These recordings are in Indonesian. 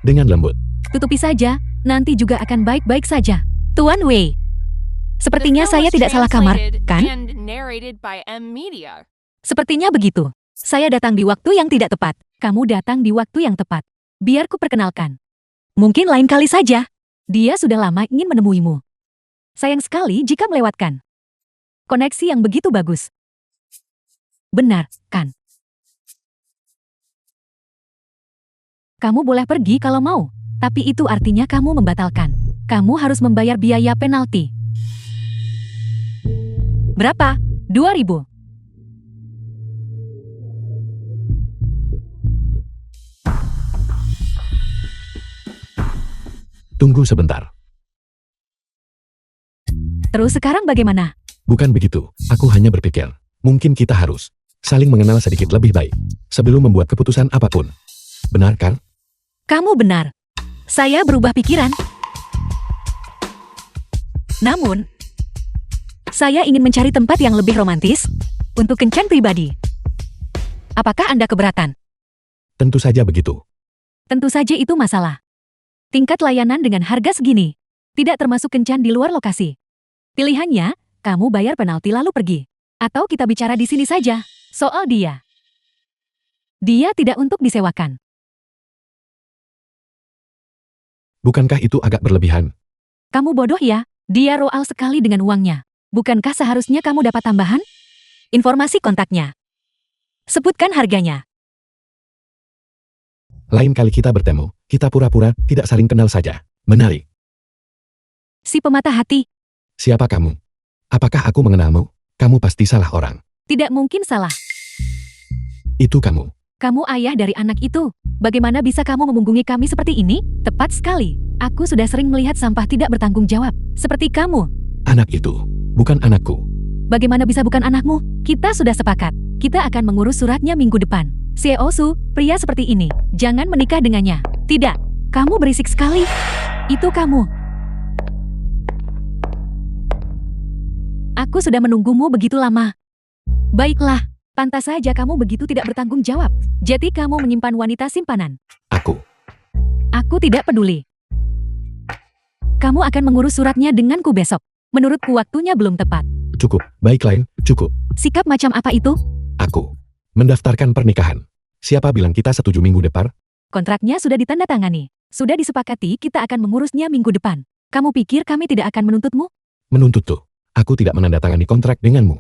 dengan lembut. Tutupi saja, nanti juga akan baik-baik saja. Tuan Wei, sepertinya saya tidak salah kamar, kan? Sepertinya begitu. Saya datang di waktu yang tidak tepat. Kamu datang di waktu yang tepat. Biar ku perkenalkan. Mungkin lain kali saja. Dia sudah lama ingin menemuimu. Sayang sekali jika melewatkan. Koneksi yang begitu bagus. Benar, kan? Kamu boleh pergi kalau mau, tapi itu artinya kamu membatalkan. Kamu harus membayar biaya penalti. Berapa? 2.000. Tunggu sebentar. Terus sekarang bagaimana? Bukan begitu, aku hanya berpikir, mungkin kita harus saling mengenal sedikit lebih baik sebelum membuat keputusan apapun. Benar kan? Kamu benar. Saya berubah pikiran. Namun, saya ingin mencari tempat yang lebih romantis untuk kencan pribadi. Apakah Anda keberatan? Tentu saja begitu. Tentu saja itu masalah. Tingkat layanan dengan harga segini tidak termasuk kencan di luar lokasi. Pilihannya, kamu bayar penalti lalu pergi. Atau kita bicara di sini saja, soal dia. Dia tidak untuk disewakan. Bukankah itu agak berlebihan? Kamu bodoh ya, dia royal sekali dengan uangnya. Bukankah seharusnya kamu dapat tambahan? Informasi kontaknya. Sebutkan harganya. Lain kali kita bertemu, kita pura-pura tidak saling kenal saja. Menarik. Si pemata hati. Siapa kamu? Apakah aku mengenalmu? Kamu pasti salah orang. Tidak mungkin salah. Itu kamu. Kamu ayah dari anak itu. Bagaimana bisa kamu memunggungi kami seperti ini? Tepat sekali. Aku sudah sering melihat sampah tidak bertanggung jawab. Seperti kamu. Anak itu, bukan anakku. Bagaimana bisa bukan anakmu? Kita sudah sepakat. Kita akan mengurus suratnya minggu depan. Seo Su, pria seperti ini, jangan menikah dengannya. Tidak, kamu berisik sekali. Itu kamu. Aku sudah menunggumu begitu lama. Baiklah, pantas saja kamu begitu tidak bertanggung jawab. Jadi kamu menyimpan wanita simpanan. Aku tidak peduli. Kamu akan mengurus suratnya denganku besok. Menurutku waktunya belum tepat. Cukup, baik Lain, cukup. Sikap macam apa itu? Aku mendaftarkan pernikahan. Siapa bilang kita setuju minggu depan? Kontraknya sudah ditandatangani. Sudah disepakati kita akan mengurusnya minggu depan. Kamu pikir kami tidak akan menuntutmu? Menuntut tuh. Aku tidak menandatangani kontrak denganmu.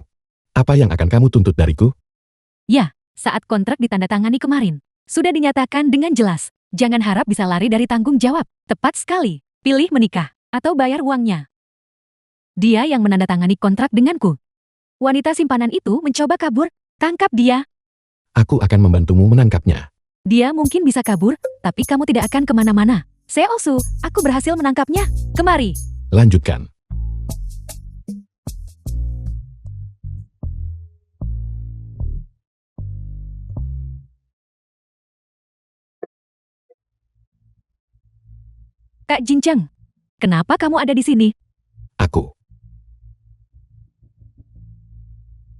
Apa yang akan kamu tuntut dariku? Ya, saat kontrak ditandatangani kemarin, sudah dinyatakan dengan jelas. Jangan harap bisa lari dari tanggung jawab. Tepat sekali. Pilih menikah atau bayar uangnya. Dia yang menandatangani kontrak denganku. Wanita simpanan itu mencoba kabur. Tangkap dia. Aku akan membantumu menangkapnya. Dia mungkin bisa kabur, tapi kamu tidak akan kemana-mana. Seo Su, aku berhasil menangkapnya. Kemari. Lanjutkan. Kak Jinjang, kenapa kamu ada di sini? Aku.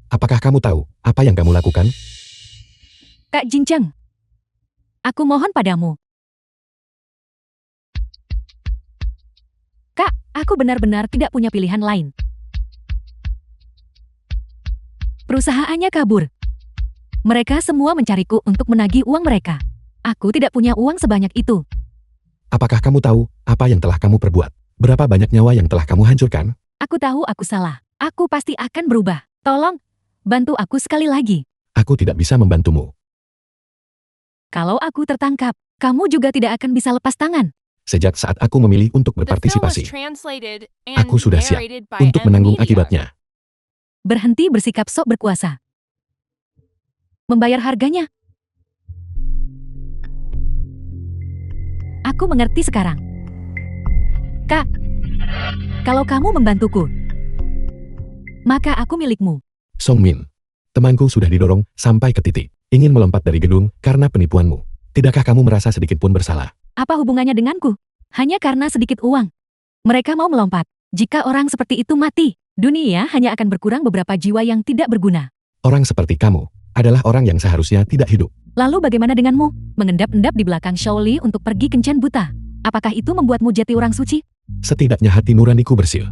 Apakah kamu tahu apa yang kamu lakukan? Kak Jinjang, aku mohon padamu. Kak, aku benar-benar tidak punya pilihan lain. Perusahaannya kabur. Mereka semua mencariku untuk menagih uang mereka. Aku tidak punya uang sebanyak itu. Apakah kamu tahu apa yang telah kamu perbuat? Berapa banyak nyawa yang telah kamu hancurkan? Aku tahu aku salah. Aku pasti akan berubah. Tolong, bantu aku sekali lagi. Aku tidak bisa membantumu. Kalau aku tertangkap, kamu juga tidak akan bisa lepas tangan. Sejak saat aku memilih untuk berpartisipasi, aku sudah siap untuk menanggung akibatnya. Berhenti bersikap sok berkuasa. Membayar harganya. Aku mengerti sekarang. Kak, kalau kamu membantuku, maka aku milikmu. Song Min, temanku sudah didorong sampai ke titik ingin melompat dari gedung karena penipuanmu. Tidakkah kamu merasa sedikit pun bersalah? Apa hubungannya denganku? Hanya karena sedikit uang. Mereka mau melompat. Jika orang seperti itu mati, dunia hanya akan berkurang beberapa jiwa yang tidak berguna. Orang seperti kamu adalah orang yang seharusnya tidak hidup. Lalu bagaimana denganmu? Mengendap-endap di belakang Shaoli untuk pergi kencan buta. Apakah itu membuatmu jadi orang suci? Setidaknya hati nuraniku bersih.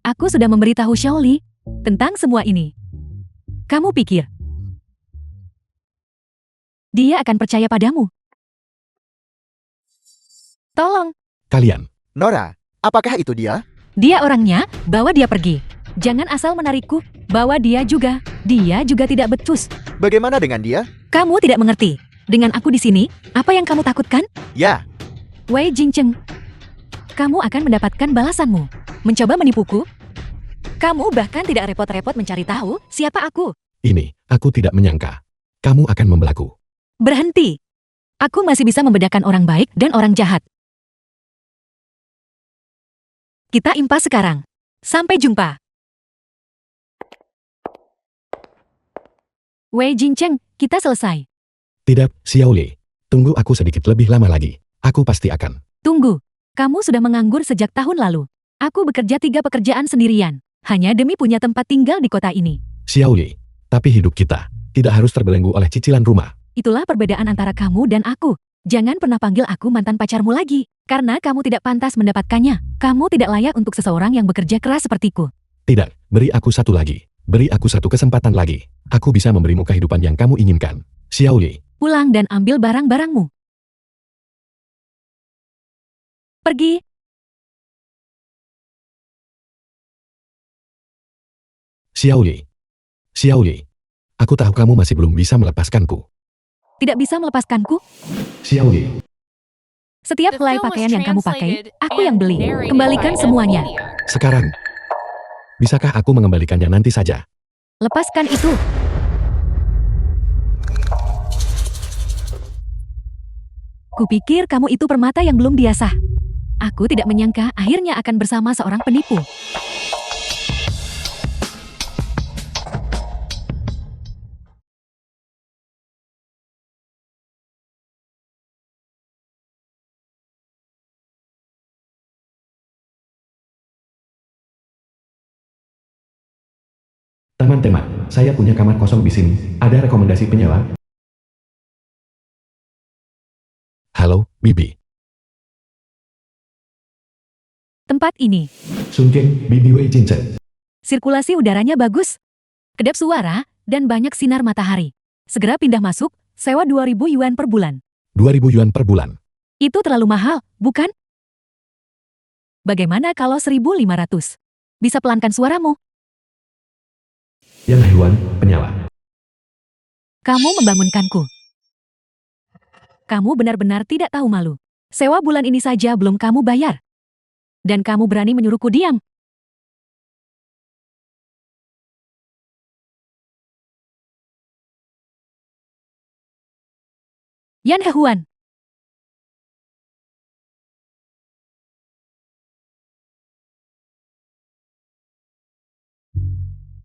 Aku sudah memberitahu Shaoli tentang semua ini. Kamu pikir dia akan percaya padamu? Tolong, Kalian, Nora, apakah itu dia? dia orangnya, bawa dia pergi. Jangan asal menarikku, bawa dia juga. Dia juga tidak becus. Bagaimana dengan dia? Kamu tidak mengerti. Dengan aku di sini, apa yang kamu takutkan? Ya, Wei Jingcheng, kamu akan mendapatkan balasanmu. Mencoba menipuku? Kamu bahkan tidak repot-repot mencari tahu siapa aku. ini, aku tidak menyangka. Kamu akan membelaku. Berhenti. Aku masih bisa membedakan orang baik dan orang jahat. Kita impas sekarang. Sampai jumpa. Wei Jingcheng, kita selesai. Tidak, Xiaoli. Tunggu aku sedikit lebih lama lagi. Aku pasti akan. Tunggu. Kamu sudah menganggur sejak tahun lalu. Aku bekerja 3 pekerjaan sendirian. Hanya demi punya tempat tinggal di kota ini. Xiaoli, tapi hidup kita tidak harus terbelenggu oleh cicilan rumah. Itulah perbedaan antara kamu dan aku. Jangan pernah panggil aku mantan pacarmu lagi. Karena kamu tidak pantas mendapatkannya. Kamu tidak layak untuk seseorang yang bekerja keras sepertiku. Tidak, beri aku satu lagi. Beri aku satu kesempatan lagi. Aku bisa memberimu kehidupan yang kamu inginkan. Xiaoli, Pulang dan ambil barang-barangmu. Pergi. Xiaoli. Xiaoli. Aku tahu kamu masih belum bisa melepaskanku. Tidak bisa melepaskanku? Xiaoli. Setiap helai pakaian yang kamu pakai, aku yang beli. Kembalikan semuanya. Sekarang, bisakah aku mengembalikannya nanti saja? Lepaskan itu. Kupikir kamu itu permata yang belum biasa. Aku tidak menyangka akhirnya akan bersama seorang penipu. Teman-teman, saya punya kamar kosong di sini. Ada rekomendasi penyewa? Halo, Bibi. Tempat ini, Sunjin, Bibi Wei Jinchen. sirkulasi udaranya bagus, kedap suara, dan banyak sinar matahari. Segera pindah masuk, sewa 2.000 yuan per bulan. 2.000 yuan per bulan. Itu terlalu mahal, bukan? Bagaimana kalau 1.500? Bisa pelankan suaramu. Yang Yuan, penyewa. Kamu membangunkanku. Kamu benar-benar tidak tahu malu. Sewa bulan ini saja belum kamu bayar. Dan kamu berani menyuruhku diam. Yan Hehuan.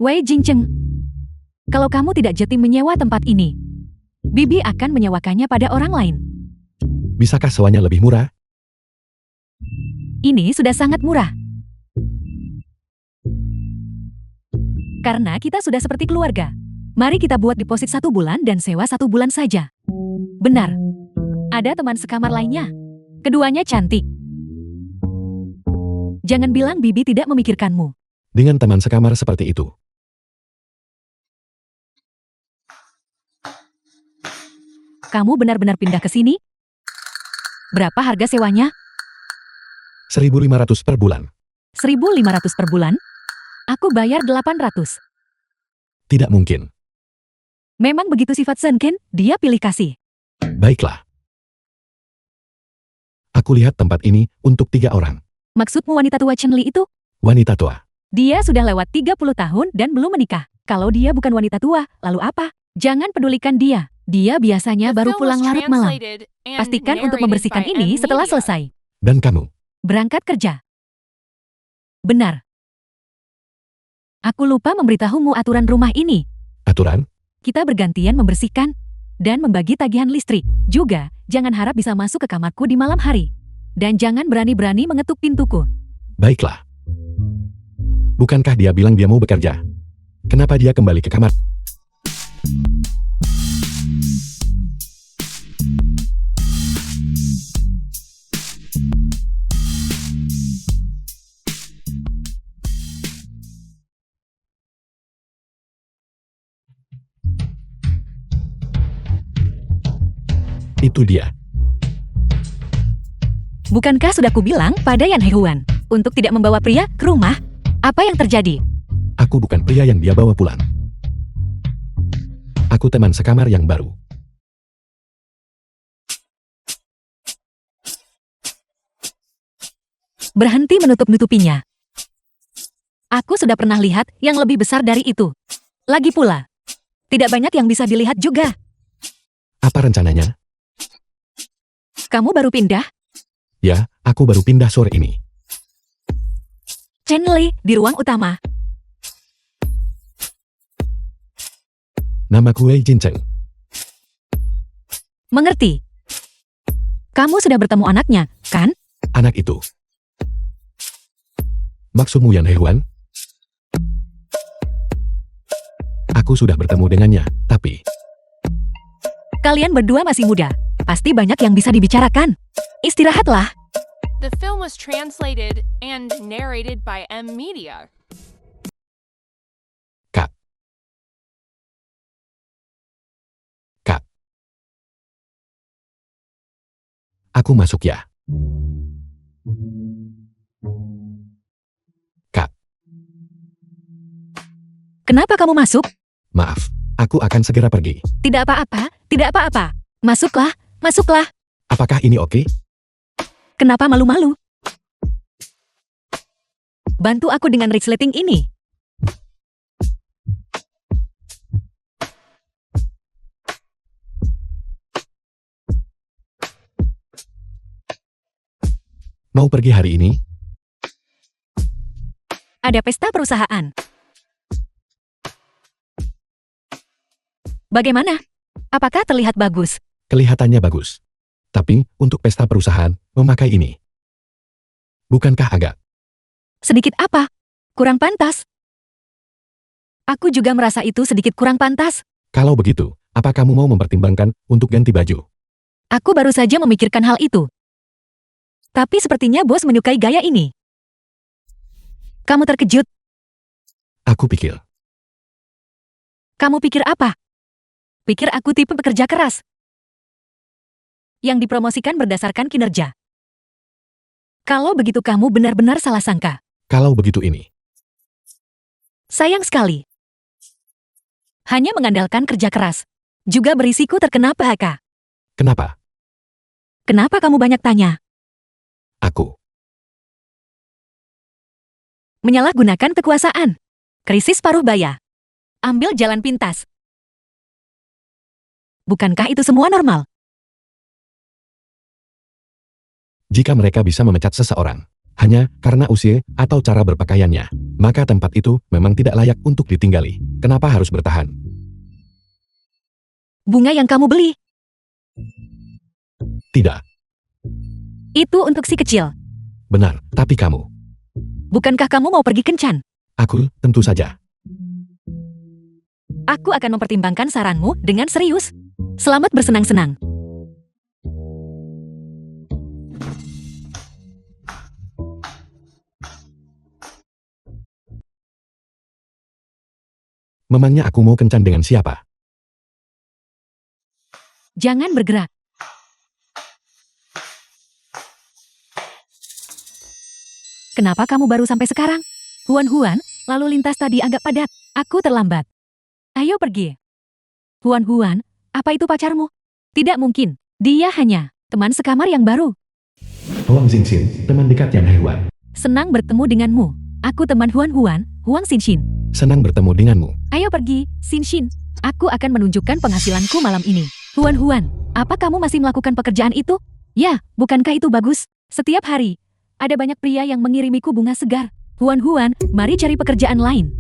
Wei Jingcheng. Kalau kamu tidak jeti menyewa tempat ini, Bibi akan menyewakannya pada orang lain. Bisakah sewanya lebih murah? Ini sudah sangat murah. Karena kita sudah seperti keluarga. Mari kita buat deposit 1 bulan dan sewa 1 bulan saja. Benar. Ada teman sekamar lainnya. Keduanya cantik. Jangan bilang Bibi tidak memikirkanmu. Dengan teman sekamar seperti itu. Kamu benar-benar pindah ke sini? Berapa harga sewanya? 1.500 per bulan. 1.500 per bulan? Aku bayar 800. Tidak mungkin. Memang begitu sifat Senken, dia pilih kasih. Baiklah. Aku lihat tempat ini untuk 3 orang. Maksudmu wanita tua Chen Li itu? Wanita tua. Dia sudah lewat 30 tahun dan belum menikah. Kalau dia bukan wanita tua, lalu apa? Jangan pedulikan dia. Dia biasanya baru pulang larut malam. Pastikan untuk membersihkan ini setelah selesai. Dan kamu? Berangkat kerja. Benar. Aku lupa memberitahumu aturan rumah ini. Aturan? Kita bergantian membersihkan dan membagi tagihan listrik. Juga, jangan harap bisa masuk ke kamarku di malam hari. Dan jangan berani-berani mengetuk pintuku. Baiklah. Bukankah dia bilang dia mau bekerja? Kenapa dia kembali ke kamar? Itu dia. Bukankah sudah kubilang pada Yan Hehuan untuk tidak membawa pria ke rumah? Apa yang terjadi? Aku bukan pria yang dia bawa pulang. Aku teman sekamar yang baru. Berhenti menutup-nutupinya. Aku sudah pernah lihat yang lebih besar dari itu. Lagi pula, tidak banyak yang bisa dilihat juga. Apa rencananya? Kamu baru pindah? Ya, aku baru pindah sore ini. Chen Li di ruang utama. Namaku Wei Jincheng. Mengerti. Kamu sudah bertemu anaknya, kan? Anak itu. Maksudmu Yan Hehuan? Aku sudah bertemu dengannya, tapi... Kalian berdua masih muda. Pasti banyak yang bisa dibicarakan. Istirahatlah. The film was translated and narrated by M Media. Kak. Aku masuk ya. Kenapa kamu masuk? Maaf, aku akan segera pergi. Tidak apa-apa, tidak apa-apa. Masuklah, masuklah. Apakah ini oke? Kenapa malu-malu? Bantu aku dengan resleting ini. Mau pergi hari ini? Ada pesta perusahaan. Bagaimana? Apakah terlihat bagus? Kelihatannya bagus. Tapi, untuk pesta perusahaan, memakai ini. Bukankah agak? Sedikit apa? Kurang pantas. Aku juga merasa itu sedikit kurang pantas. Kalau begitu, apa kamu mau mempertimbangkan untuk ganti baju? Aku baru saja memikirkan hal itu. Tapi sepertinya bos menyukai gaya ini. Kamu terkejut? Aku pikir. Kamu pikir apa? Pikir aku tipe pekerja keras yang dipromosikan berdasarkan kinerja. Kalau begitu kamu benar-benar salah sangka. Kalau begitu ini. Sayang sekali. Hanya mengandalkan kerja keras. Juga berisiko terkena PHK. Kenapa? Kenapa kamu banyak tanya? Aku. Menyalahgunakan kekuasaan. Krisis paruh baya. Ambil jalan pintas. Bukankah itu semua normal? Jika mereka bisa memecat seseorang hanya karena usia atau cara berpakaiannya, maka tempat itu memang tidak layak untuk ditinggali. Kenapa harus bertahan? Bunga yang kamu beli, Tidak, itu untuk si kecil. benar, tapi kamu. Bukankah kamu mau pergi kencan? Aku, tentu saja. Aku akan mempertimbangkan saranmu dengan serius. Selamat bersenang-senang. Memangnya aku mau kencan dengan siapa? Jangan bergerak. Kenapa kamu baru sampai sekarang? Huan-Huan, lalu lintas tadi agak padat. Aku terlambat. Ayo pergi. Huan-Huan, apa itu pacarmu? Tidak mungkin. Dia hanya teman sekamar yang baru. Huang Xinxin, teman dekat Yan Hehuan. Senang bertemu denganmu. Aku teman Huan-Huan, Huang Xinxin. Senang bertemu denganmu. Ayo pergi, Xinxin. Aku akan menunjukkan penghasilanku malam ini. Huan-Huan, apa kamu masih melakukan pekerjaan itu? Ya, bukankah itu bagus? Setiap hari, ada banyak pria yang mengirimiku bunga segar. Huan-Huan, mari cari pekerjaan lain.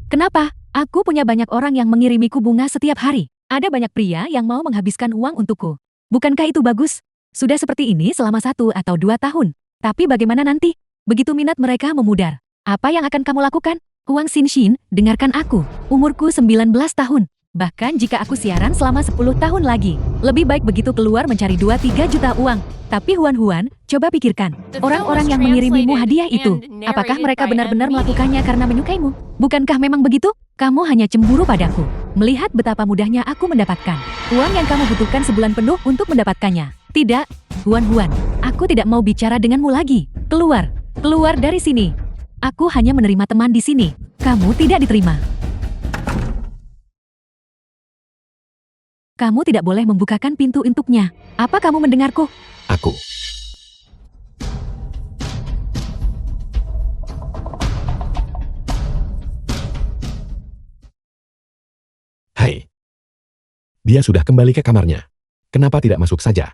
Kenapa? Aku punya banyak orang yang mengirimiku bunga setiap hari. Ada banyak pria yang mau menghabiskan uang untukku. Bukankah itu bagus? Sudah seperti ini selama 1 atau 2 tahun. Tapi bagaimana nanti? Begitu minat mereka memudar. Apa yang akan kamu lakukan? Huang Xinxin, dengarkan aku. Umurku 19 tahun. Bahkan jika aku siaran selama 10 tahun lagi, lebih baik begitu keluar mencari 2-3 juta uang. Tapi Huan-Huan, coba pikirkan. Orang-orang yang mengirimimu hadiah itu, apakah mereka benar-benar melakukannya karena menyukaimu? Bukankah memang begitu? Kamu hanya cemburu padaku. Melihat betapa mudahnya aku mendapatkan uang yang kamu butuhkan sebulan penuh untuk mendapatkannya. Tidak, Huan, aku tidak mau bicara denganmu lagi. Keluar, keluar dari sini. Aku hanya menerima teman di sini. Kamu tidak diterima. Kamu tidak boleh membukakan pintu untuknya. Apa kamu mendengarku? Aku. Hai. Dia sudah kembali ke kamarnya. Kenapa tidak masuk saja?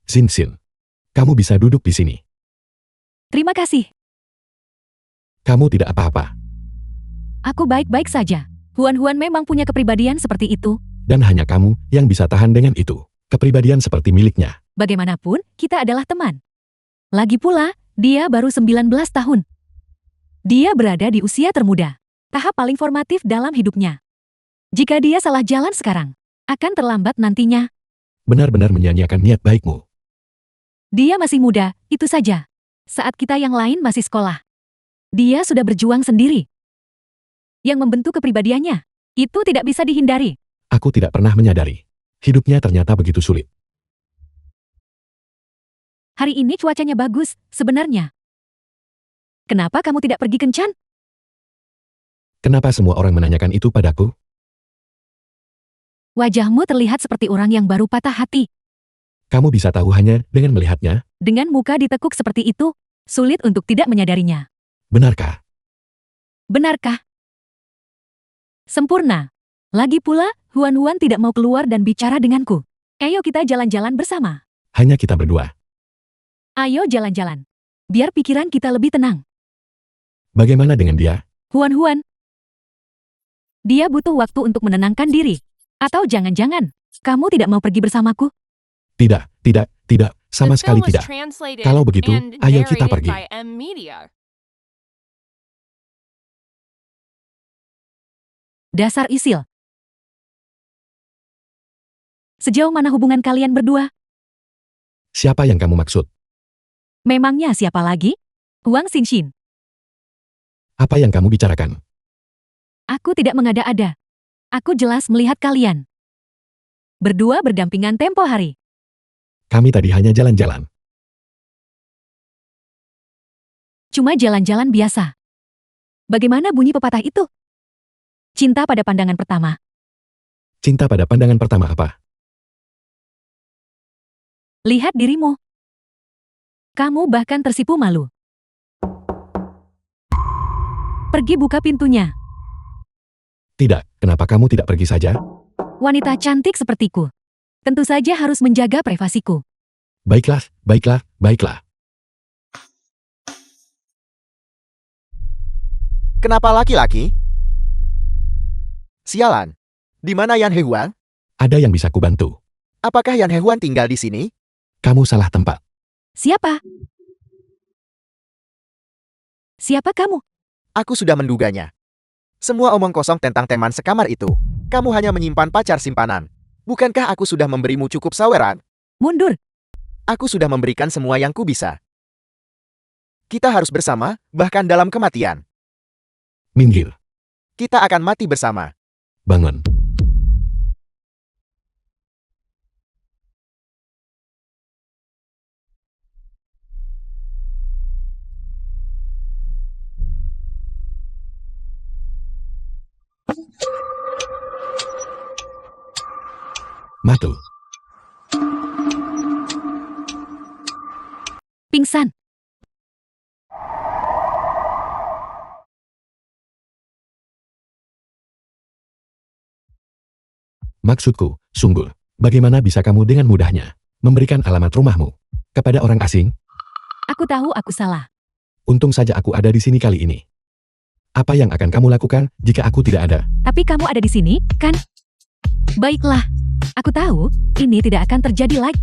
Xin, kamu bisa duduk di sini. Terima kasih. Kamu tidak apa-apa. Aku baik-baik saja. Huan memang punya kepribadian seperti itu. Dan hanya kamu yang bisa tahan dengan itu. Kepribadian seperti miliknya. Bagaimanapun, kita adalah teman. Lagi pula, dia baru 19 tahun. Dia berada di usia termuda. Tahap paling formatif dalam hidupnya. Jika dia salah jalan sekarang, akan terlambat nantinya. Benar-benar menyia-nyiakan niat baikmu. Dia masih muda, itu saja. Saat kita yang lain masih sekolah. Dia sudah berjuang sendiri. Yang membentuk kepribadiannya, itu tidak bisa dihindari. Aku tidak pernah menyadari. Hidupnya ternyata begitu sulit. Hari ini cuacanya bagus, sebenarnya. Kenapa kamu tidak pergi kencan? Kenapa semua orang menanyakan itu padaku? Wajahmu terlihat seperti orang yang baru patah hati. Kamu bisa tahu hanya dengan melihatnya? Dengan muka ditekuk seperti itu, sulit untuk tidak menyadarinya. Benarkah? Benarkah? Sempurna. Lagi pula, Huan tidak mau keluar dan bicara denganku. Ayo kita jalan-jalan bersama. Hanya kita berdua. Ayo jalan-jalan. Biar pikiran kita lebih tenang. Bagaimana dengan dia? Huan. Dia butuh waktu untuk menenangkan diri. Atau jangan-jangan, kamu tidak mau pergi bersamaku? Tidak, sama The sekali film was tidak. translated Kalau begitu, and ayo kita narrated pergi. by M-Media. Dasar isil. Sejauh mana hubungan kalian berdua? Siapa yang kamu maksud? Memangnya siapa lagi? Huang Xinshin. Apa yang kamu bicarakan? Aku tidak mengada-ada. Aku jelas melihat kalian. Berdua berdampingan tempo hari. Kami tadi hanya jalan-jalan. Cuma jalan-jalan biasa. Bagaimana bunyi pepatah itu? Cinta pada pandangan pertama. Cinta pada pandangan pertama apa? Lihat dirimu. Kamu bahkan tersipu malu. Pergi buka pintunya. Tidak, kenapa kamu tidak pergi saja? Wanita cantik sepertiku. Tentu saja harus menjaga privasiku. Baiklah. Kenapa laki-laki? Sialan. Di mana Yan Hehuan? Ada yang bisa kubantu. Apakah Yan Hehuan tinggal di sini? Kamu salah tempat. Siapa? Siapa kamu? Aku sudah menduganya. Semua omong kosong tentang teman sekamar itu. Kamu hanya menyimpan pacar simpanan. Bukankah aku sudah memberimu cukup saweran? Mundur. Aku sudah memberikan semua yang ku bisa. Kita harus bersama, bahkan dalam kematian. Minggir. Kita akan mati bersama. Bangun. Matu. Pingsan. Maksudku, sungguh, bagaimana bisa kamu dengan mudahnya memberikan alamat rumahmu kepada orang asing? Aku tahu aku salah. Untung saja aku ada di sini kali ini. Apa yang akan kamu lakukan jika aku tidak ada? Tapi kamu ada di sini, kan? Baiklah. Aku tahu, ini tidak akan terjadi lagi.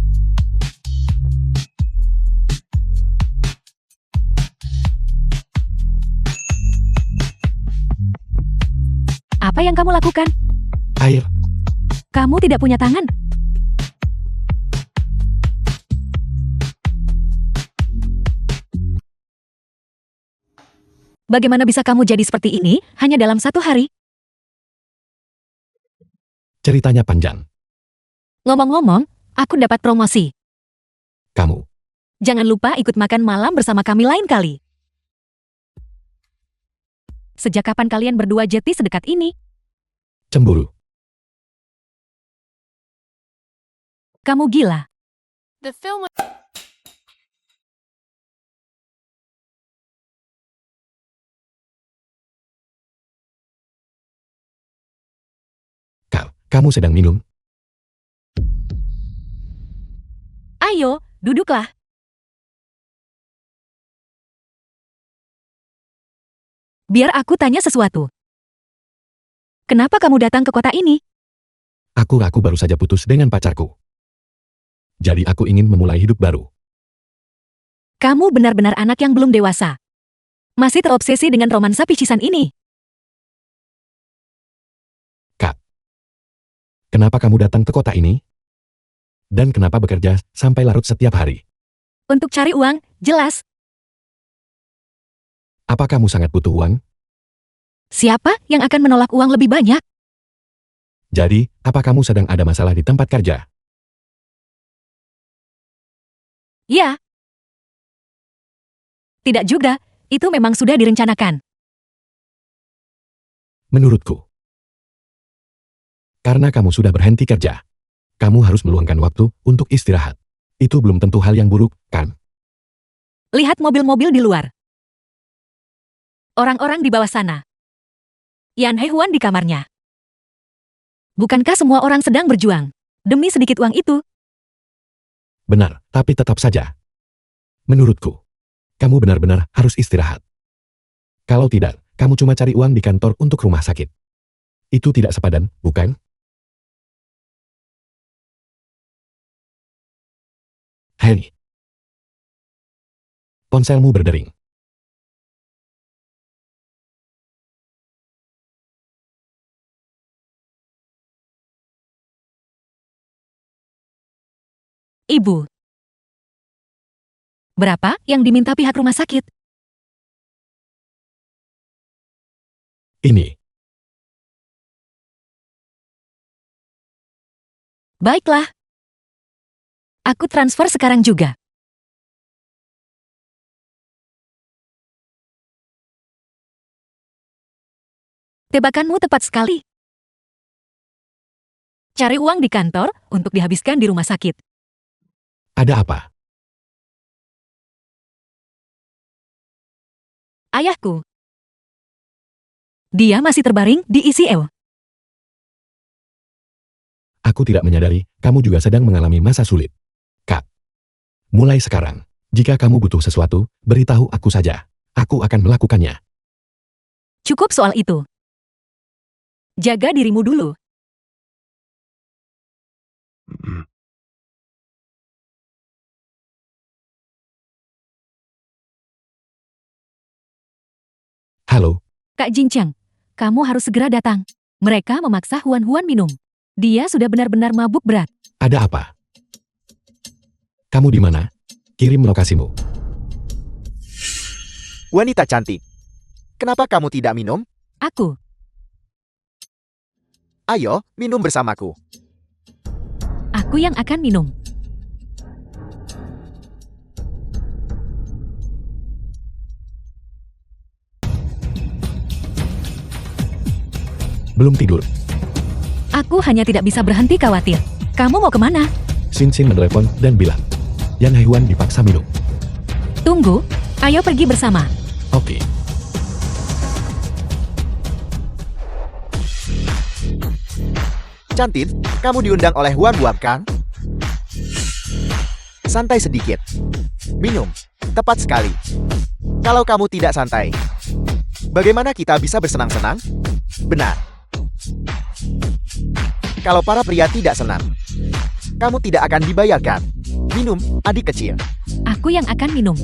Apa yang kamu lakukan? Air. Kamu tidak punya tangan. Bagaimana bisa kamu jadi seperti ini hanya dalam 1 hari? Ceritanya panjang. Ngomong-ngomong, aku dapat promosi. Kamu, Jangan lupa ikut makan malam bersama kami lain kali. Sejak kapan kalian berdua jeti sedekat ini? cemburu. Kamu gila. The film was Kamu sedang minum? Ayo, duduklah. Biar aku tanya sesuatu. Kenapa kamu datang ke kota ini? Aku baru saja putus dengan pacarku. Jadi aku ingin memulai hidup baru. Kamu benar-benar anak yang belum dewasa. Masih terobsesi dengan romansa picisan ini. Kenapa kamu datang ke kota ini? Dan kenapa bekerja sampai larut setiap hari? Untuk cari uang, jelas. Apa kamu sangat butuh uang? Siapa yang akan menolak uang lebih banyak? Jadi, apa kamu sedang ada masalah di tempat kerja? Ya. Tidak juga, itu memang sudah direncanakan. Menurutku. Karena kamu sudah berhenti kerja. Kamu harus meluangkan waktu untuk istirahat. Itu belum tentu hal yang buruk, kan? Lihat mobil-mobil di luar. Orang-orang di bawah sana. Yan Hei-huan di kamarnya. Bukankah semua orang sedang berjuang demi sedikit uang itu? Benar, tapi tetap saja. Menurutku, kamu benar-benar harus istirahat. Kalau tidak, kamu cuma cari uang di kantor untuk rumah sakit. Itu tidak sepadan, bukan? Hei. Ponselmu berdering. Ibu. Berapa yang diminta pihak rumah sakit? Ini. Baiklah. Aku transfer sekarang juga. Tebakanmu tepat sekali. Cari uang di kantor untuk dihabiskan di rumah sakit. Ada apa? Ayahku. Dia masih terbaring di ICU. Aku tidak menyadari, kamu juga sedang mengalami masa sulit. Kak. Mulai sekarang, jika kamu butuh sesuatu, beritahu aku saja. Aku akan melakukannya. Cukup soal itu. Jaga dirimu dulu. Halo, Kak Jincheng, kamu harus segera datang. Mereka memaksa Huan-Huan minum. Dia sudah benar-benar mabuk berat. ada apa? Kamu di mana? Kirim lokasimu. Wanita cantik. Kenapa kamu tidak minum? Aku. Ayo, minum bersamaku. Aku yang akan minum. Belum tidur. Aku hanya tidak bisa berhenti khawatir. Kamu mau kemana? Xin Xin menelepon dan bilang, Yan Hei-huan dipaksa minum. Tunggu, ayo pergi bersama. Oke. Cantik, kamu diundang oleh Huan-Huan kan? Santai sedikit. Minum. Tepat sekali. Kalau kamu tidak santai, bagaimana kita bisa bersenang-senang? Benar. Kalau para pria tidak senang, kamu tidak akan dibayarkan. Minum, adik kecil. Aku yang akan minum.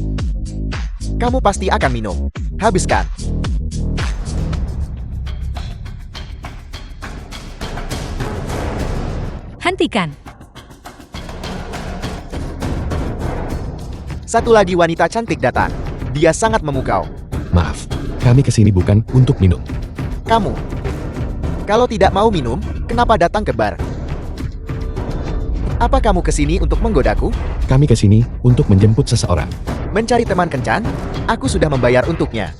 Kamu pasti akan minum. Habiskan. Hentikan. Satu lagi wanita cantik datang. Dia sangat memukau. Maaf. Kami kesini bukan untuk minum. Kamu. Kalau tidak mau minum, kenapa datang ke bar? Apa kamu kesini untuk menggodaku? Kami kesini untuk menjemput seseorang. Mencari teman kencan? Aku sudah membayar untuknya.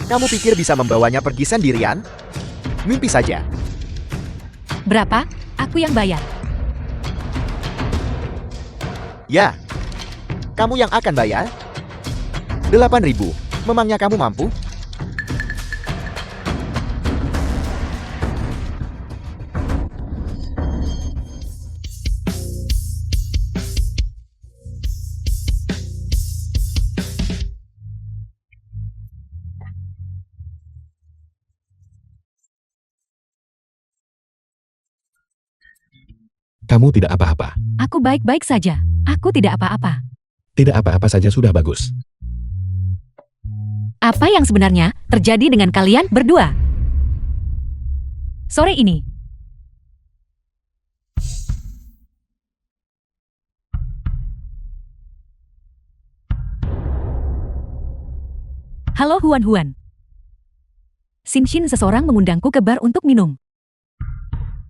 Kamu pikir bisa membawanya pergi sendirian? Mimpi saja. Berapa? Aku yang bayar. Ya. Kamu yang akan bayar? 8.000. Memangnya kamu mampu? Kamu tidak apa-apa. Aku baik-baik saja. Aku tidak apa-apa. Tidak apa-apa saja sudah bagus. Apa yang sebenarnya terjadi dengan kalian berdua? Sore ini. Halo Huan-Huan. Xin-Xin seseorang mengundangku ke bar untuk minum.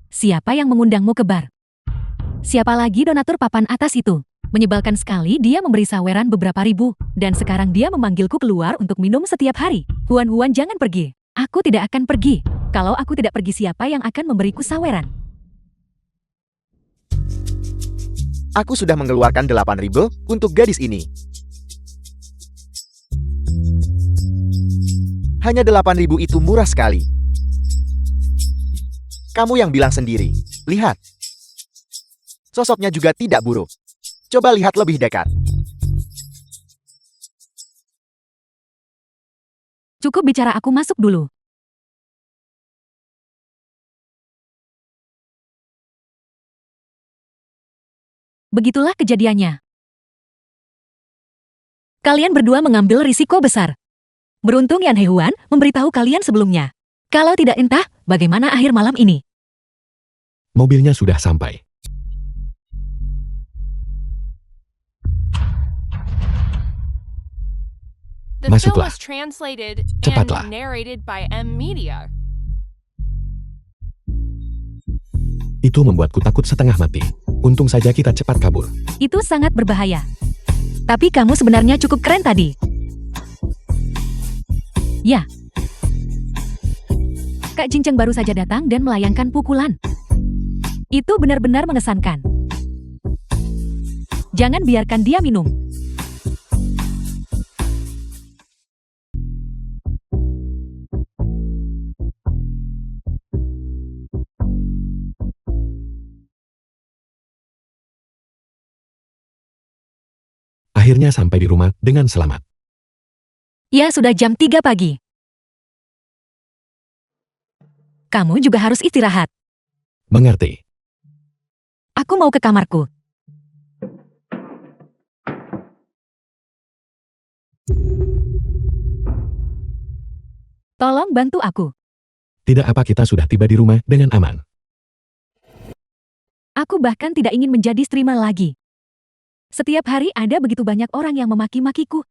Siapa yang mengundangmu ke bar? Siapa lagi donatur papan atas itu? Menyebalkan sekali dia memberi saweran beberapa ribu, dan sekarang dia memanggilku keluar untuk minum setiap hari. Huan-Huan jangan pergi. Aku tidak akan pergi. Kalau aku tidak pergi siapa yang akan memberiku saweran? Aku sudah mengeluarkan 8.000 untuk gadis ini. Hanya 8.000 itu murah sekali. Kamu yang bilang sendiri. Lihat. Sosoknya juga tidak buruk. Coba lihat lebih dekat. Cukup bicara, aku masuk dulu. Begitulah kejadiannya. Kalian berdua mengambil risiko besar. Beruntung Yan Hehuan memberitahu kalian sebelumnya. Kalau tidak entah, bagaimana akhir malam ini? Mobilnya sudah sampai. The film Masuklah. was translated Cepatlah. and narrated by M Media. Itu membuatku takut setengah mati. Untung saja kita cepat kabur. Itu sangat berbahaya. Tapi kamu sebenarnya cukup keren tadi. Ya. Kak Cinceng baru saja datang dan melayangkan pukulan. Itu benar-benar mengesankan. Jangan biarkan dia minum. Akhirnya sampai di rumah dengan selamat. Ya, sudah jam 3 pagi. Kamu juga harus istirahat. Mengerti. Aku mau ke kamarku. Tolong bantu aku. Tidak apa, kita sudah tiba di rumah dengan aman. Aku bahkan tidak ingin menjadi streamer lagi. Setiap hari ada begitu banyak orang yang memaki-makiku.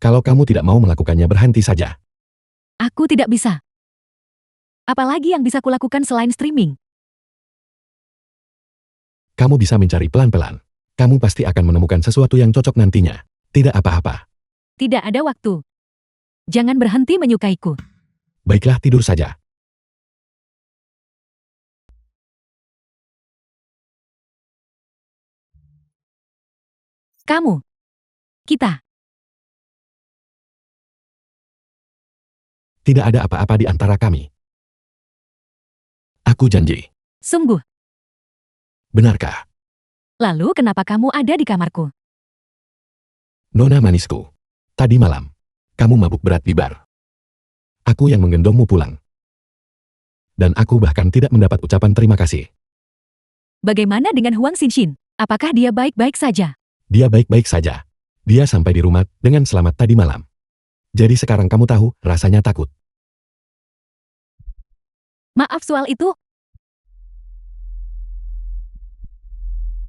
Kalau kamu tidak mau melakukannya, berhenti saja. Aku tidak bisa. Apalagi yang bisa kulakukan selain streaming? Kamu bisa mencari pelan-pelan. Kamu pasti akan menemukan sesuatu yang cocok nantinya. Tidak apa-apa. Tidak ada waktu. Jangan berhenti menyukaiku. Baiklah, tidur saja. Kamu. Kita. Tidak ada apa-apa di antara kami. Aku janji. Sungguh. Benarkah? Lalu kenapa kamu ada di kamarku? Nona manisku. Tadi malam, kamu mabuk berat di bar. Aku yang menggendongmu pulang. Dan aku bahkan tidak mendapat ucapan terima kasih. Bagaimana dengan Huang Xin-Xin? Apakah dia baik-baik saja? Dia baik-baik saja. Dia sampai di rumah dengan selamat tadi malam. Jadi sekarang kamu tahu rasanya takut. Maaf soal itu.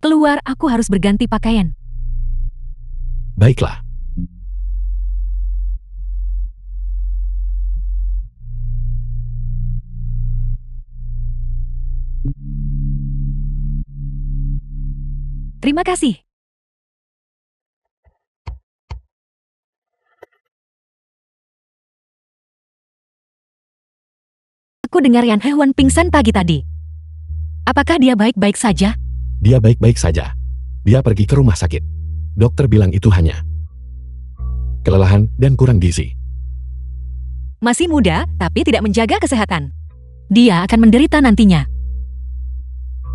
Keluar, aku harus berganti pakaian. Baiklah. Terima kasih. Aku dengar Yan Hewon pingsan pagi tadi. Apakah dia baik-baik saja? Dia baik-baik saja. Dia pergi ke rumah sakit. Dokter bilang itu hanya kelelahan dan kurang gizi. Masih muda, tapi tidak menjaga kesehatan. Dia akan menderita nantinya.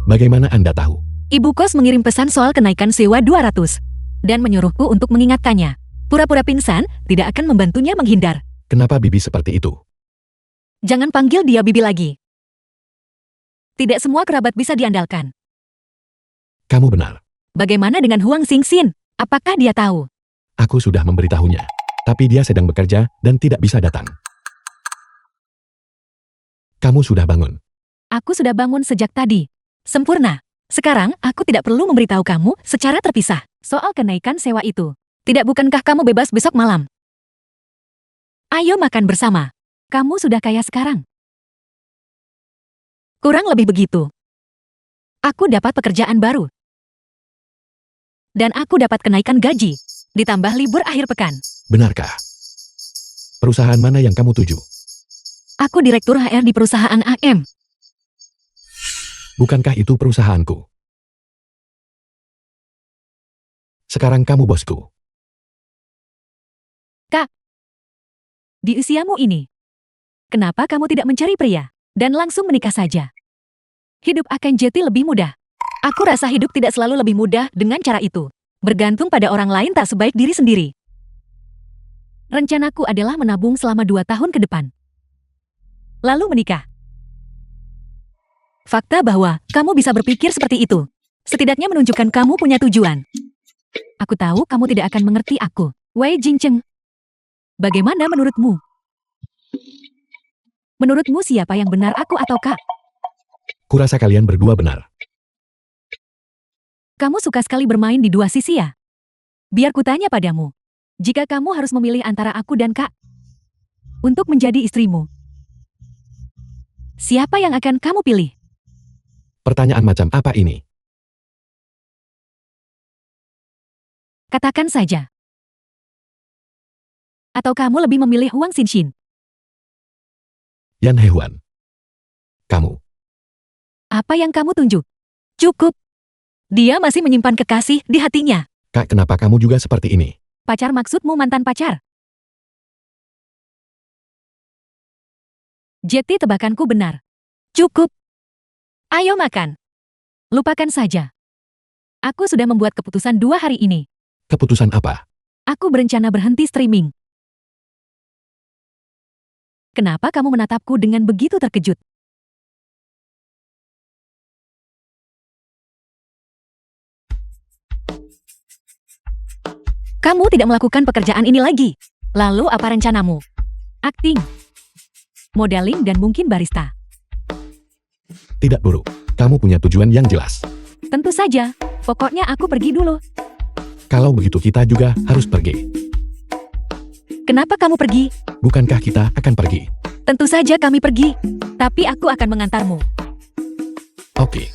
Bagaimana Anda tahu? Ibu kos mengirim pesan soal kenaikan sewa 200 dan menyuruhku untuk mengingatkannya. Pura-pura pingsan tidak akan membantunya menghindar. Kenapa Bibi seperti itu? Jangan panggil dia Bibi lagi. Tidak semua kerabat bisa diandalkan. Kamu benar. Bagaimana dengan Huang Xingxin? Apakah dia tahu? Aku sudah memberitahunya. Tapi dia sedang bekerja dan tidak bisa datang. Kamu sudah bangun. Aku sudah bangun sejak tadi. Sempurna. Sekarang aku tidak perlu memberitahu kamu secara terpisah soal kenaikan sewa itu. Tidak, bukankah kamu bebas besok malam? Ayo makan bersama. Kamu sudah kaya sekarang. Kurang lebih begitu. Aku dapat pekerjaan baru. Dan aku dapat kenaikan gaji. Ditambah libur akhir pekan. Benarkah? Perusahaan mana yang kamu tuju? Aku direktur HR di perusahaan AM. Bukankah itu perusahaanku? Sekarang kamu bosku. Kak, di usiamu ini, kenapa kamu tidak mencari pria dan langsung menikah saja? Hidup akan jadi lebih mudah. Aku rasa hidup tidak selalu lebih mudah dengan cara itu. Bergantung pada orang lain tak sebaik diri sendiri. Rencanaku adalah menabung selama 2 tahun ke depan. Lalu menikah. Fakta bahwa kamu bisa berpikir seperti itu setidaknya menunjukkan kamu punya tujuan. Aku tahu kamu tidak akan mengerti aku. Wei Jingcheng, bagaimana menurutmu? Menurutmu siapa yang benar, aku atau Kak? Kurasa kalian berdua benar. Kamu suka sekali bermain di dua sisi ya? Biar kutanya padamu. Jika kamu harus memilih antara aku dan Kak untuk menjadi istrimu, siapa yang akan kamu pilih? Pertanyaan macam apa ini? Katakan saja. Atau kamu lebih memilih Huang Xinxin? Yan Hehuan. Kamu. Apa yang kamu tunjuk? Cukup. Dia masih menyimpan kekasih di hatinya. Kak, kenapa kamu juga seperti ini? Pacar maksudmu mantan pacar? Jeti, tebakanku benar. Cukup. Ayo makan. Lupakan saja. Aku sudah membuat keputusan 2 hari ini. Keputusan apa? Aku berencana berhenti streaming. Kenapa kamu menatapku dengan begitu terkejut? Kamu tidak melakukan pekerjaan ini lagi. Lalu apa rencanamu? Akting, modeling, dan mungkin barista. Tidak buruk. Kamu punya tujuan yang jelas. Tentu saja. Pokoknya aku pergi dulu. Kalau begitu kita juga harus pergi. Kenapa kamu pergi? Bukankah kita akan pergi? Tentu saja kami pergi. Tapi aku akan mengantarmu. Oke.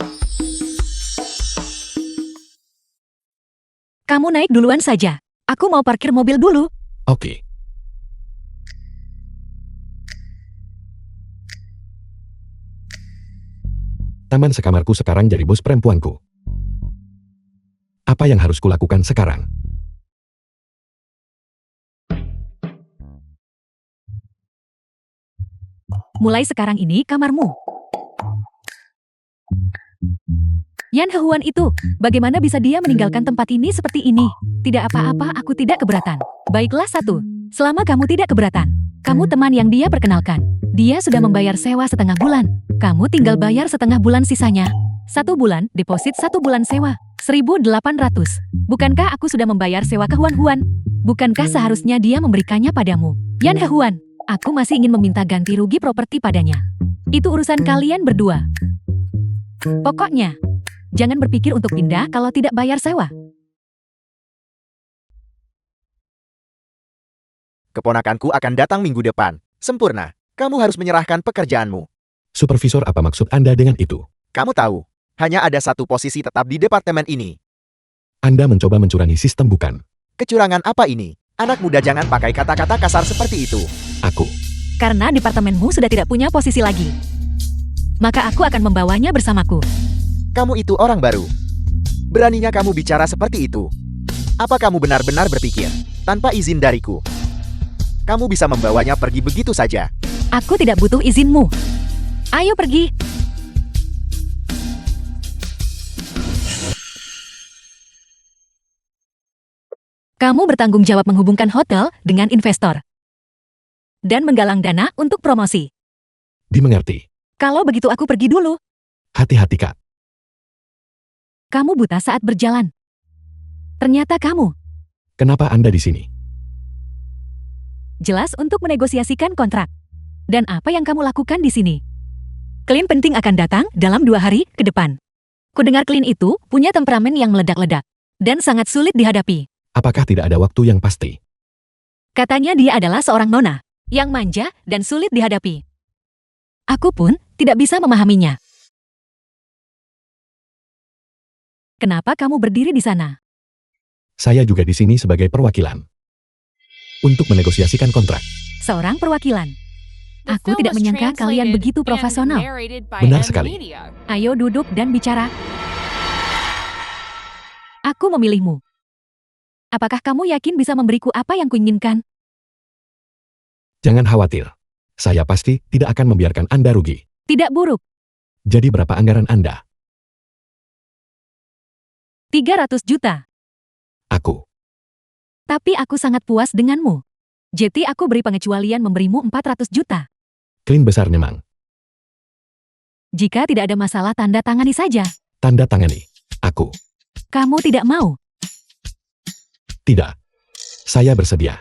Kamu naik duluan saja. Aku mau parkir mobil dulu. Oke. Taman sekamarku sekarang jadi bos perempuanku. Apa yang harus kulakukan sekarang? Mulai sekarang ini kamarmu. Yan Hehuan itu, bagaimana bisa dia meninggalkan tempat ini seperti ini? Tidak apa-apa, aku tidak keberatan. Baiklah, 1. Selama kamu tidak keberatan, kamu teman yang dia perkenalkan. Dia sudah membayar sewa setengah bulan. Kamu tinggal bayar setengah bulan sisanya. 1 bulan, deposit 1 bulan sewa. 1.800. Bukankah aku sudah membayar sewa ke Huan-Huan? Bukankah seharusnya dia memberikannya padamu? Yan Hehuan, aku masih ingin meminta ganti rugi properti padanya. Itu urusan kalian berdua. Pokoknya, jangan berpikir untuk pindah kalau tidak bayar sewa. Keponakanku akan datang minggu depan. Sempurna. Kamu harus menyerahkan pekerjaanmu. Supervisor, apa maksud Anda dengan itu? Kamu tahu, hanya ada 1 posisi tetap di departemen ini. Anda mencoba mencurangi sistem bukan? Kecurangan apa ini? Anak muda jangan pakai kata-kata kasar seperti itu. Aku. Karena departemenmu sudah tidak punya posisi lagi. Maka aku akan membawanya bersamaku. Kamu itu orang baru. Beraninya kamu bicara seperti itu. Apa kamu benar-benar berpikir, tanpa izin dariku, kamu bisa membawanya pergi begitu saja? Aku tidak butuh izinmu. Ayo pergi. Kamu bertanggung jawab menghubungkan hotel dengan investor. Dan menggalang dana untuk promosi. Dimengerti. Kalau begitu aku pergi dulu. Hati-hati, Kak. Kamu buta saat berjalan. Ternyata kamu. Kenapa Anda di sini? Jelas untuk menegosiasikan kontrak. Dan apa yang kamu lakukan di sini? Klien penting akan datang dalam 2 hari ke depan. Kudengar klien itu punya temperamen yang meledak-ledak. Dan sangat sulit dihadapi. Apakah tidak ada waktu yang pasti? Katanya dia adalah seorang nona. Yang manja dan sulit dihadapi. Aku pun tidak bisa memahaminya. Kenapa kamu berdiri di sana? Saya juga di sini sebagai perwakilan. Untuk menegosiasikan kontrak. Seorang perwakilan. The Aku film tidak was menyangka kalian translated begitu and profesional. narrated by Benar M sekali. Media. Ayo duduk dan bicara. Aku memilihmu. Apakah kamu yakin bisa memberiku apa yang kuinginkan? Jangan khawatir. Saya pasti tidak akan membiarkan Anda rugi. Tidak buruk. Jadi berapa anggaran Anda? 300 juta. Aku. Tapi aku sangat puas denganmu. Jadi aku beri pengecualian memberimu 400 juta. Klien besar memang. Jika tidak ada masalah tanda tangani saja. Tanda tangani. Aku. Kamu tidak mau. Tidak. Saya bersedia.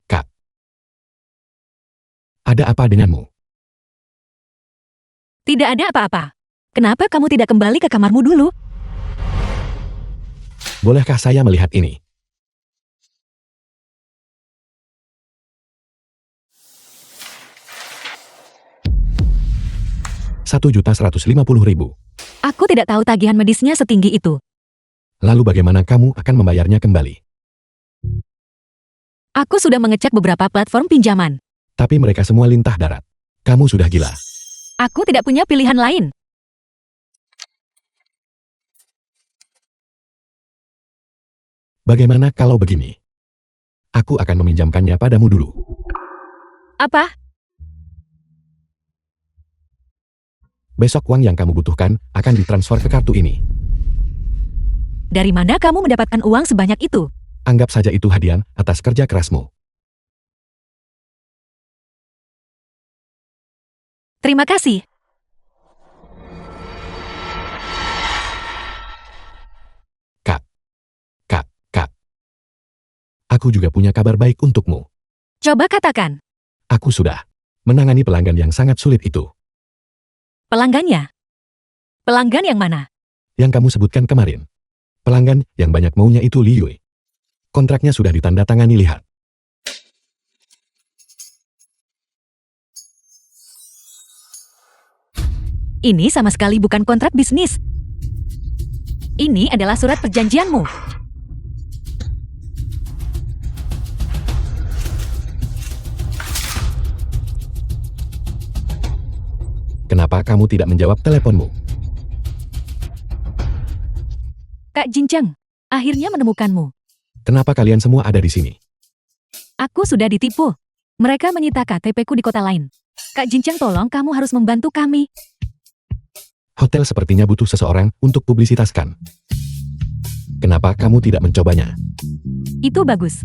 Kak. Ada apa denganmu? Tidak ada apa-apa. Kenapa kamu tidak kembali ke kamarmu dulu? Bolehkah saya melihat ini? Rp1.150.000. Aku tidak tahu tagihan medisnya setinggi itu. Lalu bagaimana kamu akan membayarnya kembali? Aku sudah mengecek beberapa platform pinjaman. Tapi mereka semua lintah darat. Kamu sudah gila. Aku tidak punya pilihan lain. Bagaimana kalau begini? Aku akan meminjamkannya padamu dulu. Apa? Besok uang yang kamu butuhkan akan ditransfer ke kartu ini. Dari mana kamu mendapatkan uang sebanyak itu? Anggap saja itu hadiah atas kerja kerasmu. Terima kasih. Kak. Aku juga punya kabar baik untukmu. Coba katakan. Aku sudah menangani pelanggan yang sangat sulit itu. Pelanggannya? Pelanggan yang mana? Yang kamu sebutkan kemarin. Pelanggan yang banyak maunya itu Liyue. Kontraknya sudah ditandatangani, lihat. Ini sama sekali bukan kontrak bisnis. Ini adalah surat perjanjianmu. Kenapa kamu tidak menjawab teleponmu? Kak Jinjang, akhirnya menemukanmu. Kenapa kalian semua ada di sini? Aku sudah ditipu. Mereka menyita KTP-ku di kota lain. Kak Jinjang, tolong kamu harus membantu kami. Hotel sepertinya butuh seseorang untuk publisitaskan. Kenapa kamu tidak mencobanya? Itu bagus.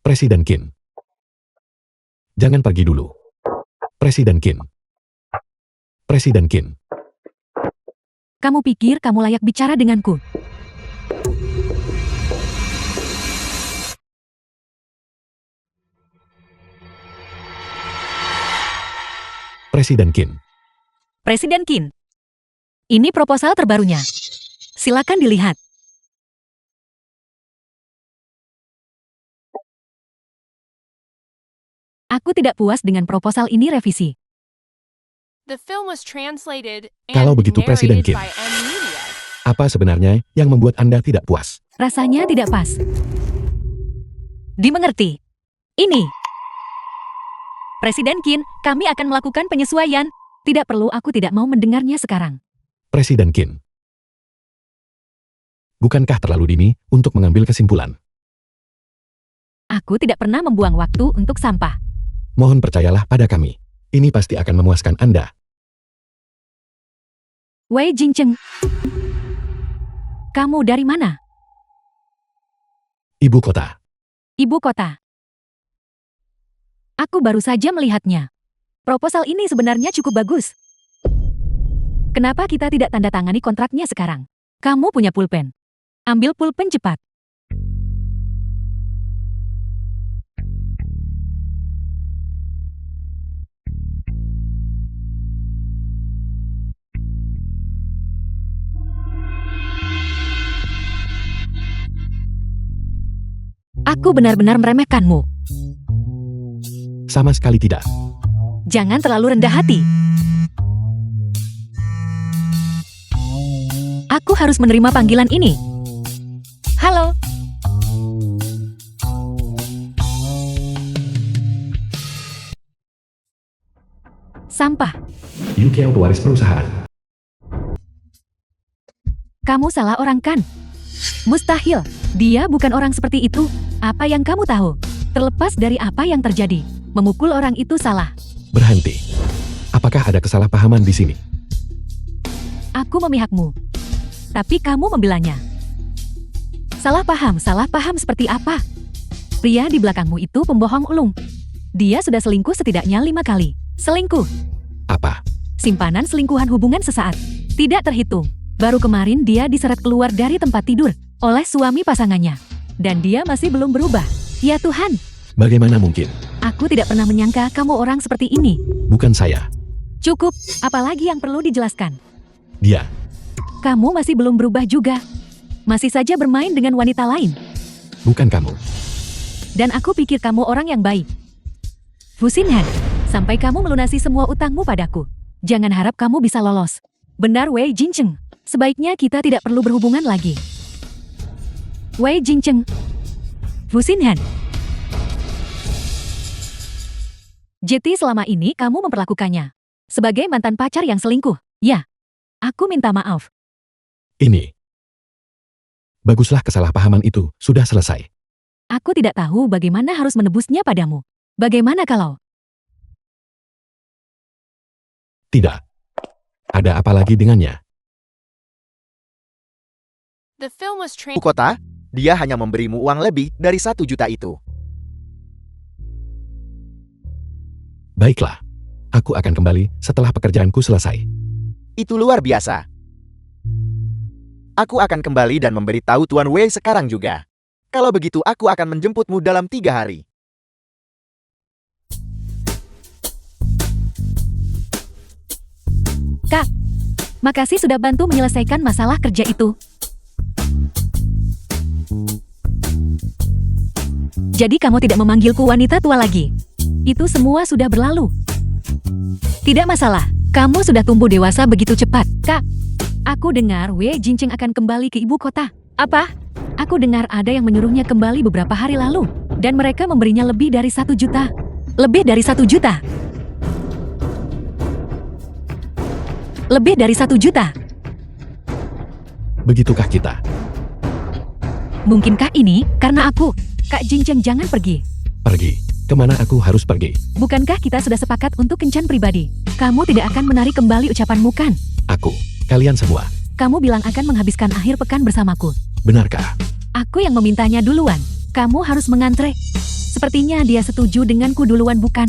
Presiden Qin. Jangan pergi dulu. Presiden Qin. Presiden Qin. Kamu pikir kamu layak bicara denganku? Presiden Qin. Presiden Qin. Ini proposal terbarunya. Silakan dilihat. Aku tidak puas dengan proposal ini revisi. The film was translated and Kalau begitu, Presiden narrated Kim. by M Media. Apa sebenarnya yang membuat Anda tidak puas? Rasanya tidak pas. Dimengerti. Ini. Presiden Kim, kami akan melakukan penyesuaian. Tidak perlu, aku tidak mau mendengarnya sekarang. Presiden Kim. Bukankah terlalu dini untuk mengambil kesimpulan? Aku tidak pernah membuang waktu untuk sampah. Mohon percayalah pada kami. Ini pasti akan memuaskan Anda. Wei Jincheng. Kamu dari mana? Ibu kota. Ibu kota. Aku baru saja melihatnya. Proposal ini sebenarnya cukup bagus. Kenapa kita tidak tanda tangani kontraknya sekarang? Kamu punya pulpen. Ambil pulpen cepat. Aku benar-benar meremehkanmu. Sama sekali tidak. Jangan terlalu rendah hati. Aku harus menerima panggilan ini. Halo. Sampah. Yukio pewaris perusahaan. Kamu salah orang kan? Mustahil. Dia bukan orang seperti itu. Apa yang kamu tahu? Terlepas dari apa yang terjadi, memukul orang itu salah. Berhenti. Apakah ada kesalahpahaman di sini? Aku memihakmu. Tapi kamu membelanya. Salah paham seperti apa? Pria di belakangmu itu pembohong ulung. Dia sudah selingkuh setidaknya 5 kali. Selingkuh. Apa? Simpanan selingkuhan hubungan sesaat. Tidak terhitung. Baru kemarin dia diseret keluar dari tempat tidur oleh suami pasangannya. Dan dia masih belum berubah. Ya Tuhan. Bagaimana mungkin? Aku tidak pernah menyangka kamu orang seperti ini. Bukan saya. Cukup. Apalagi yang perlu dijelaskan? Dia. Kamu masih belum berubah juga. Masih saja bermain dengan wanita lain. Bukan kamu. Dan aku pikir kamu orang yang baik. Fusinhan, sampai kamu melunasi semua utangmu padaku. Jangan harap kamu bisa lolos. Benar Wei Jincheng. Sebaiknya kita tidak perlu berhubungan lagi. Wei Jincheng. Fusinhan. Jeti selama ini kamu memperlakukannya sebagai mantan pacar yang selingkuh. Ya. Aku minta maaf. Ini. Baguslah, kesalahpahaman itu sudah selesai. Aku tidak tahu bagaimana harus menebusnya padamu. Bagaimana kalau... Tidak. Ada apa lagi dengannya? The film was Ibu kota, dia hanya memberimu uang lebih dari 1 juta itu. Baiklah. Aku akan kembali setelah pekerjaanku selesai. Itu luar biasa. Aku akan kembali dan memberitahu Tuan Wei sekarang juga. Kalau begitu aku akan menjemputmu dalam 3 hari. Kak, makasih sudah bantu menyelesaikan masalah kerja itu. Jadi kamu tidak memanggilku wanita tua lagi. Itu semua sudah berlalu. Tidak masalah, kamu sudah tumbuh dewasa begitu cepat. Kak, aku dengar Wei Jincheng akan kembali ke ibu kota. Apa? Aku dengar ada yang menyuruhnya kembali beberapa hari lalu. Dan mereka memberinya lebih dari 1 juta. Lebih dari 1 juta. Lebih dari 1 juta. Begitukah kita? Mungkinkah ini karena aku? Kak Jincheng, jangan pergi. Pergi. Kemana aku harus pergi? Bukankah kita sudah sepakat untuk kencan pribadi? Kamu tidak akan menarik kembali ucapanmu kan? Aku. Kalian semua. Kamu bilang akan menghabiskan akhir pekan bersamaku. Benarkah? Aku yang memintanya duluan. Kamu harus mengantre. Sepertinya dia setuju denganku duluan, bukan?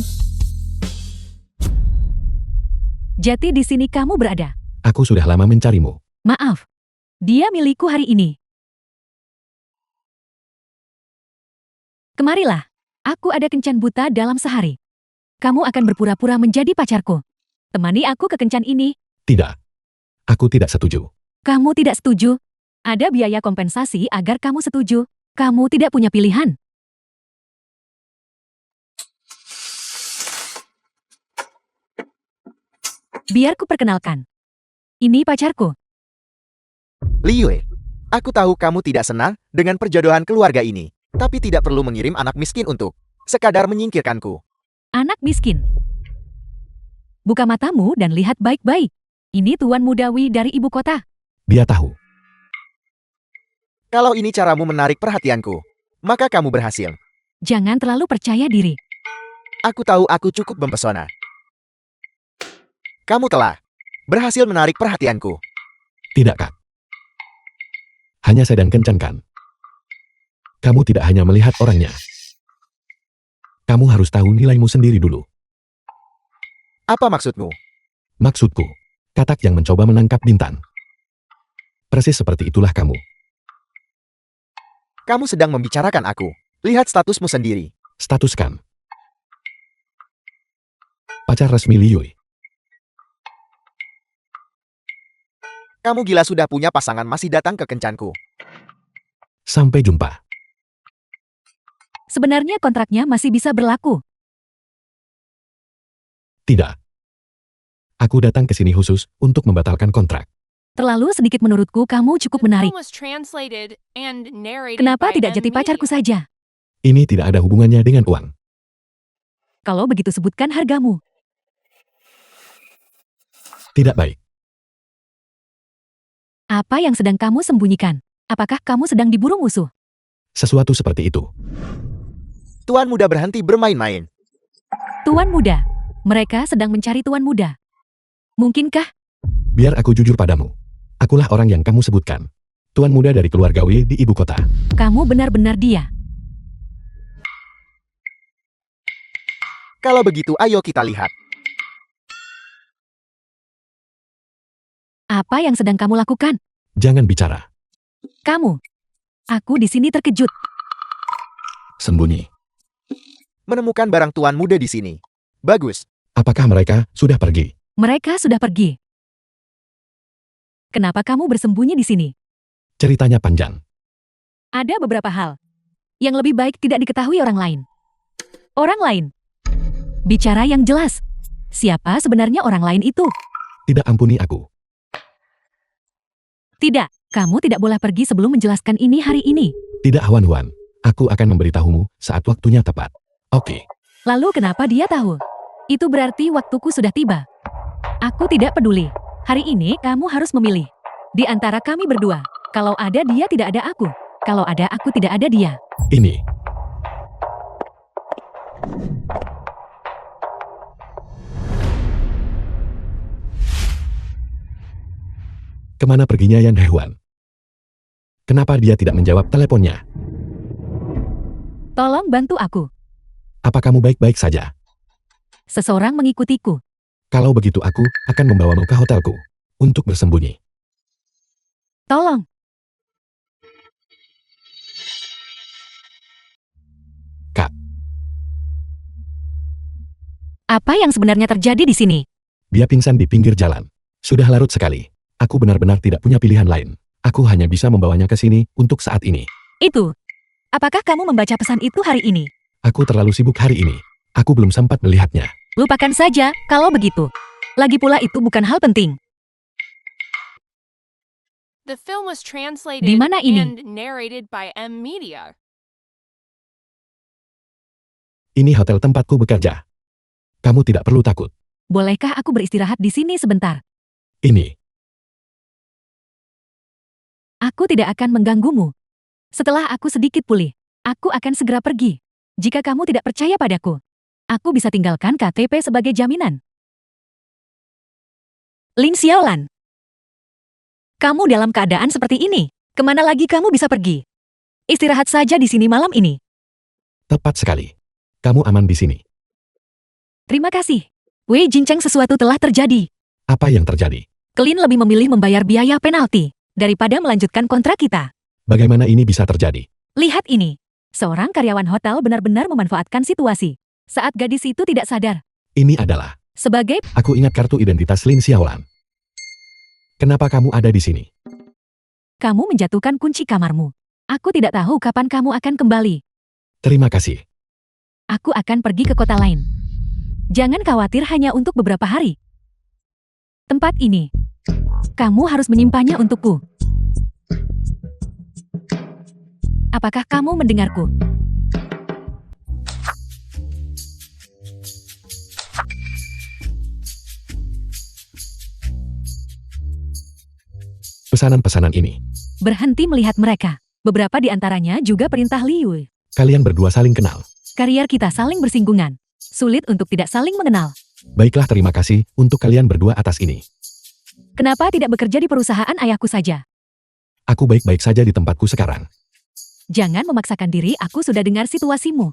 Jadi di sini kamu berada. Aku sudah lama mencarimu. Maaf. Dia milikku hari ini. Kemarilah. Aku ada kencan buta dalam sehari. Kamu akan berpura-pura menjadi pacarku. Temani aku ke kencan ini. Tidak. Aku tidak setuju. Kamu tidak setuju? Ada biaya kompensasi agar kamu setuju. Kamu tidak punya pilihan. Biar ku perkenalkan. Ini pacarku. Liyue, aku tahu kamu tidak senang dengan perjodohan keluarga ini, tapi tidak perlu mengirim anak miskin untuk sekadar menyingkirkanku. Anak miskin. Buka matamu dan lihat baik-baik. Ini Tuan Mudawi dari ibu kota. Dia tahu. Kalau ini caramu menarik perhatianku, maka kamu berhasil. Jangan terlalu percaya diri. Aku tahu aku cukup mempesona. Kamu telah berhasil menarik perhatianku. Tidak, Kak. Hanya sedang kencangkan. Kamu tidak hanya melihat orangnya. Kamu harus tahu nilaimu sendiri dulu. Apa maksudmu? Maksudku, katak yang mencoba menangkap bintang. Persis seperti itulah kamu. Kamu sedang membicarakan aku. Lihat statusmu sendiri. Statuskan. Pacar resmi Liyue. Kamu gila sudah punya pasangan masih datang ke kencanku. Sampai jumpa. Sebenarnya kontraknya masih bisa berlaku. Tidak. Aku datang ke sini khusus untuk membatalkan kontrak. Terlalu sedikit menurutku kamu cukup The menarik. film was translated and narrated Kenapa by tidak M. jadi pacarku Media. saja? Ini tidak ada hubungannya dengan uang. Kalau begitu sebutkan hargamu. Tidak baik. Apa yang sedang kamu sembunyikan? Apakah kamu sedang diburu musuh? Sesuatu seperti itu. Tuan muda berhenti bermain-main. Tuan muda. Mereka sedang mencari tuan muda. Mungkinkah? Biar aku jujur padamu. Akulah orang yang kamu sebutkan. Tuan muda dari keluarga W di ibu kota. Kamu benar-benar dia. Kalau begitu ayo kita lihat. Apa yang sedang kamu lakukan? Jangan bicara. Kamu. Aku di sini terkejut. Sembunyi. Menemukan barang tuan muda di sini. Bagus. Apakah mereka sudah pergi? Mereka sudah pergi. Kenapa kamu bersembunyi di sini? Ceritanya panjang. Ada beberapa hal yang lebih baik tidak diketahui orang lain. Orang lain. Bicara yang jelas. Siapa sebenarnya orang lain itu? Tidak, ampuni aku. Tidak, kamu tidak boleh pergi sebelum menjelaskan ini hari ini. Tidak, Huan-Huan. Aku akan memberitahumu saat waktunya tepat. Oke. Lalu kenapa dia tahu? Itu berarti waktuku sudah tiba. Aku tidak peduli. Hari ini kamu harus memilih. Di antara kami berdua. Kalau ada dia tidak ada aku. Kalau ada aku tidak ada dia. Ini. Kemana perginya Yan Hehuan? Kenapa dia tidak menjawab teleponnya? Tolong bantu aku. Apa kamu baik-baik saja? Seseorang mengikutiku. Kalau begitu aku akan membawamu ke hotelku. Untuk bersembunyi. Tolong. Kak. Apa yang sebenarnya terjadi di sini? Dia pingsan di pinggir jalan. Sudah larut sekali. Aku benar-benar tidak punya pilihan lain. Aku hanya bisa membawanya ke sini untuk saat ini. Itu. Apakah kamu membaca pesan itu hari ini? Aku terlalu sibuk hari ini. Aku belum sempat melihatnya. Lupakan saja kalau begitu. Lagi pula itu bukan hal penting. The film was translated Di mana ini? and narrated by M. Media. Ini hotel tempatku bekerja. Kamu tidak perlu takut. Bolehkah aku beristirahat di sini sebentar? Ini. Aku tidak akan mengganggumu. Setelah aku sedikit pulih, aku akan segera pergi. Jika kamu tidak percaya padaku, aku bisa tinggalkan KTP sebagai jaminan. Lin Xiaolan. Kamu dalam keadaan seperti ini. Kemana lagi kamu bisa pergi? Istirahat saja di sini malam ini. Tepat sekali. Kamu aman di sini. Terima kasih. Wei Jincheng, sesuatu telah terjadi. Apa yang terjadi? Klin lebih memilih membayar biaya penalti daripada melanjutkan kontrak kita. Bagaimana ini bisa terjadi? Lihat ini. Seorang karyawan hotel benar-benar memanfaatkan situasi. Saat gadis itu tidak sadar. Ini adalah... Sebagai Aku ingat kartu identitas Lin Xiaolan. Kenapa kamu ada di sini? kamu menjatuhkan kunci kamarmu. Aku tidak tahu kapan kamu akan kembali. Terima kasih. Aku akan pergi ke kota lain. Jangan khawatir hanya untuk beberapa hari. Tempat ini. Kamu harus menyimpannya untukku. Apakah kamu mendengarku? Pesanan-pesanan ini. Berhenti melihat mereka. Beberapa di antaranya juga perintah Liu. Kalian berdua saling kenal. Karier kita saling bersinggungan. Sulit untuk tidak saling mengenal. Baiklah, terima kasih untuk kalian berdua atas ini. Kenapa tidak bekerja di perusahaan ayahku saja? Aku baik-baik saja di tempatku sekarang. Jangan memaksakan diri, aku sudah dengar situasimu.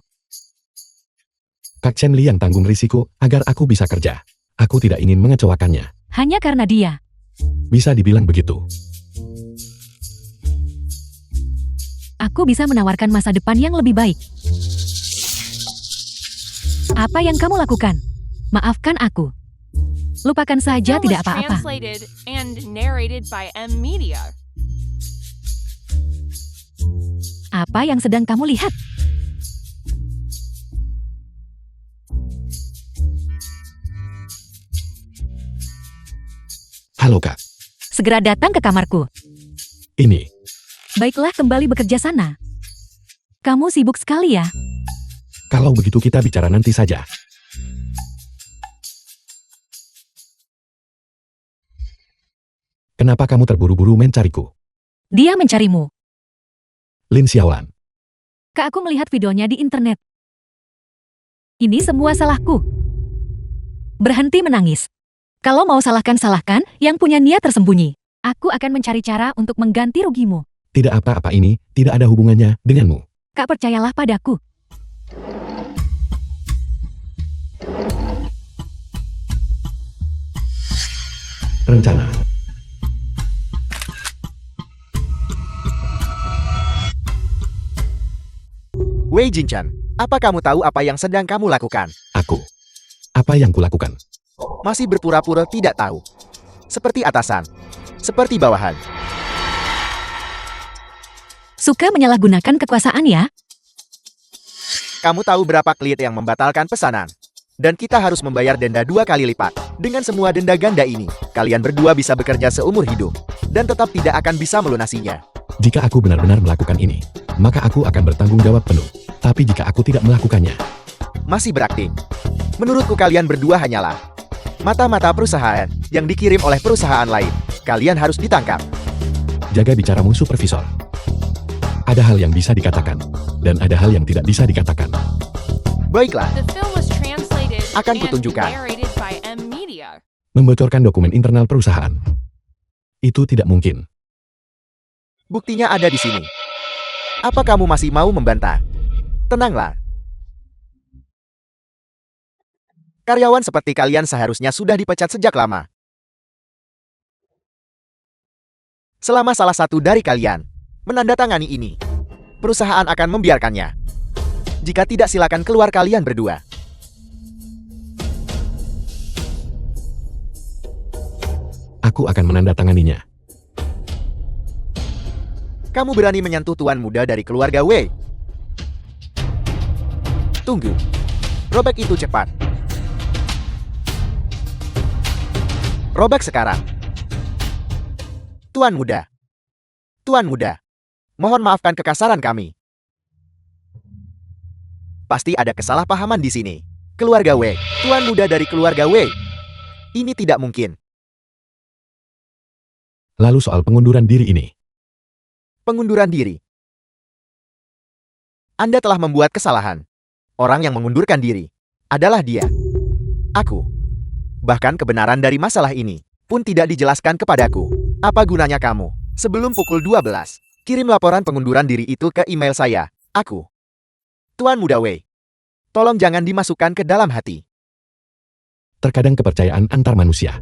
Kak Chen Li yang tanggung risiko agar aku bisa kerja. Aku tidak ingin mengecewakannya. Hanya karena dia. Bisa dibilang begitu. Aku bisa menawarkan masa depan yang lebih baik. Apa yang kamu lakukan? Maafkan aku. Lupakan saja, Film tidak was apa-apa. translated and narrated by M Media. Apa yang sedang kamu lihat? Halo Kak, Segera datang ke kamarku. ini. Baiklah, kembali bekerja sana. Kamu sibuk sekali ya? Kalau begitu kita bicara nanti saja. Kenapa kamu terburu-buru mencariku? Dia mencarimu. Lin Xiaolan. Kak, aku melihat videonya di internet. Ini semua salahku. Berhenti menangis. Kalau mau salahkan, yang punya niat tersembunyi. Aku akan mencari cara untuk mengganti rugimu. Tidak apa-apa, ini tidak ada hubungannya denganmu. Kak, percayalah padaku. Rencana. Wei Jinchan, apa kamu tahu apa yang sedang kamu lakukan? Aku. Apa yang kulakukan? Masih berpura-pura tidak tahu. Seperti atasan. Seperti bawahan. Suka menyalahgunakan kekuasaan ya? Kamu tahu berapa klien yang membatalkan pesanan? Dan kita harus membayar denda 2 kali lipat. Dengan semua denda ganda ini, kalian berdua bisa bekerja seumur hidup. Dan tetap tidak akan bisa melunasinya. Jika aku benar-benar melakukan ini, maka aku akan bertanggung jawab penuh. Tapi jika aku tidak melakukannya, Masih berakting. Menurutku kalian berdua hanyalah mata-mata perusahaan yang dikirim oleh perusahaan lain. Kalian harus ditangkap. jaga bicaramu, supervisor. Ada hal yang bisa dikatakan, dan ada hal yang tidak bisa dikatakan. Baiklah, The film was translated Akan and kutunjukkan. narrated by M Media. Membocorkan dokumen internal perusahaan. Itu tidak mungkin. buktinya ada di sini. Apa kamu masih mau membantah? Tenanglah. Karyawan seperti kalian seharusnya sudah dipecat sejak lama. Selama salah satu dari kalian menandatangani ini, perusahaan akan membiarkannya. Jika tidak, silakan keluar kalian berdua. Aku akan menandatanganinya. Kamu berani menyentuh tuan muda dari keluarga Wei? Tunggu. Robek itu cepat. Robek sekarang. Tuan muda. Tuan muda. Mohon maafkan kekasaran kami. Pasti ada kesalahpahaman di sini. Keluarga Wei. Tuan muda dari keluarga Wei. Ini tidak mungkin. Lalu soal pengunduran diri ini. Pengunduran diri. Anda telah membuat kesalahan. Orang yang mengundurkan diri adalah dia. Aku. Bahkan kebenaran dari masalah ini pun tidak dijelaskan kepadaku. Apa gunanya kamu? Sebelum pukul 12, kirim laporan pengunduran diri itu ke email saya. Aku. Tuan Muda Wei. Tolong jangan dimasukkan ke dalam hati. Terkadang kepercayaan antar manusia.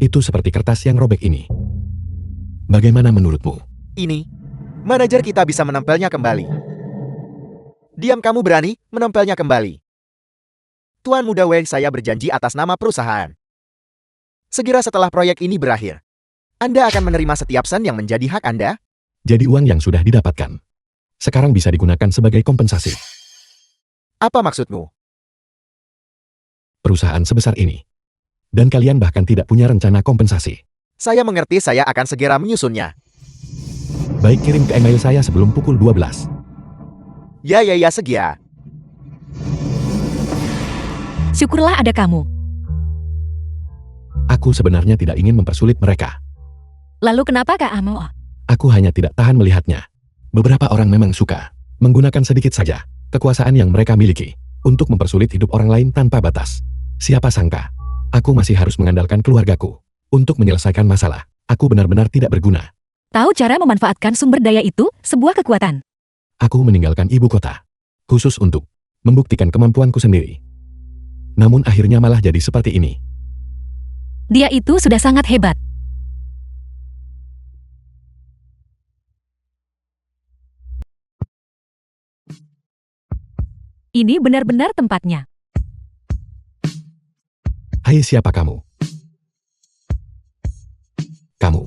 Itu seperti kertas yang robek ini. Bagaimana menurutmu? Ini, manajer kita bisa menempelnya kembali. Diam, kamu berani menempelnya kembali. Tuan Muda Wei, saya berjanji atas nama perusahaan. Segera setelah proyek ini berakhir, Anda akan menerima setiap sen yang menjadi hak Anda. Jadi uang yang sudah didapatkan sekarang bisa digunakan sebagai kompensasi. Apa maksudmu? Perusahaan sebesar ini Dan kalian bahkan tidak punya rencana kompensasi. Saya mengerti, saya akan segera menyusunnya. Baik, kirim ke email saya sebelum pukul 12. Ya, Segia. Syukurlah ada kamu. Aku sebenarnya tidak ingin mempersulit mereka. Lalu kenapa Kak Amo? Aku hanya tidak tahan melihatnya. Beberapa orang memang suka menggunakan sedikit saja kekuasaan yang mereka miliki untuk mempersulit hidup orang lain tanpa batas. Siapa sangka, aku masih harus mengandalkan keluargaku untuk menyelesaikan masalah. Aku benar-benar tidak berguna. Tahu cara memanfaatkan sumber daya itu sebuah kekuatan. Aku meninggalkan ibu kota khusus untuk membuktikan kemampuanku sendiri. Namun akhirnya malah jadi seperti ini. Dia itu sudah sangat hebat. Ini benar-benar tempatnya. Hai, siapa kamu? Kamu.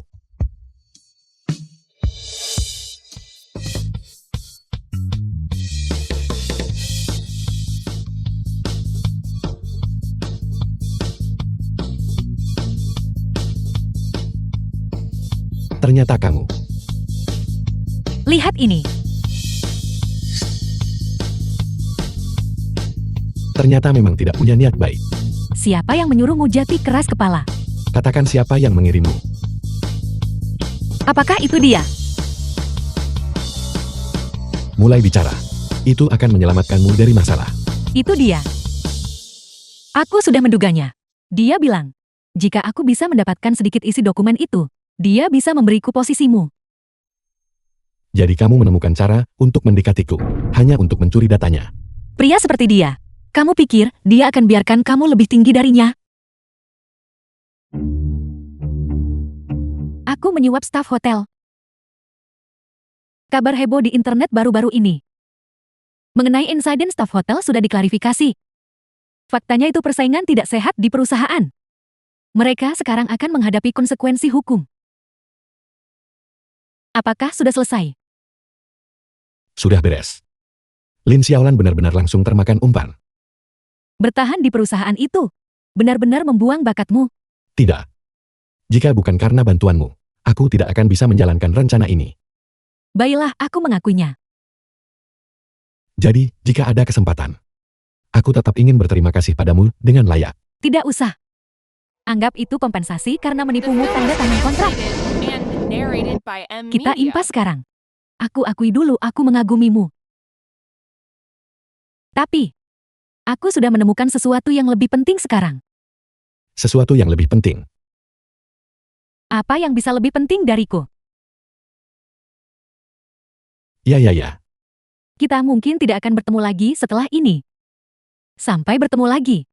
Ternyata kamu. Lihat ini. Ternyata memang tidak punya niat baik. Siapa yang menyuruhmu jati keras kepala? Katakan siapa yang mengirimmu. Apakah itu dia? Mulai bicara. Itu akan menyelamatkanmu dari masalah. Itu dia. Aku sudah menduganya. Dia bilang, jika aku bisa mendapatkan sedikit isi dokumen itu, dia bisa memberiku posisimu. Jadi kamu menemukan cara untuk mendekatiku, hanya untuk mencuri datanya. Pria seperti dia. Kamu pikir dia akan biarkan kamu lebih tinggi darinya? Aku menyuap staf hotel. Kabar heboh di internet baru-baru ini. Mengenai insiden staf hotel sudah diklarifikasi. Faktanya itu persaingan tidak sehat di perusahaan. Mereka sekarang akan menghadapi konsekuensi hukum. Apakah sudah selesai? Sudah beres. Lin Xiaolan benar-benar langsung termakan umpan. Bertahan di perusahaan itu benar-benar membuang bakatmu. Tidak. Jika bukan karena bantuanmu, aku tidak akan bisa menjalankan rencana ini. Baiklah, aku mengakuinya. Jadi, jika ada kesempatan, aku tetap ingin berterima kasih padamu dengan layak. Tidak usah. Anggap itu kompensasi karena The menipumu film tanda was tangan kontrak. translated and narrated by M Kita Media. impas sekarang. Aku akui dulu aku mengagumimu. Tapi, aku sudah menemukan sesuatu yang lebih penting sekarang. Sesuatu yang lebih penting. Apa yang bisa lebih penting dariku? Ya. Kita mungkin tidak akan bertemu lagi setelah ini. Sampai bertemu lagi.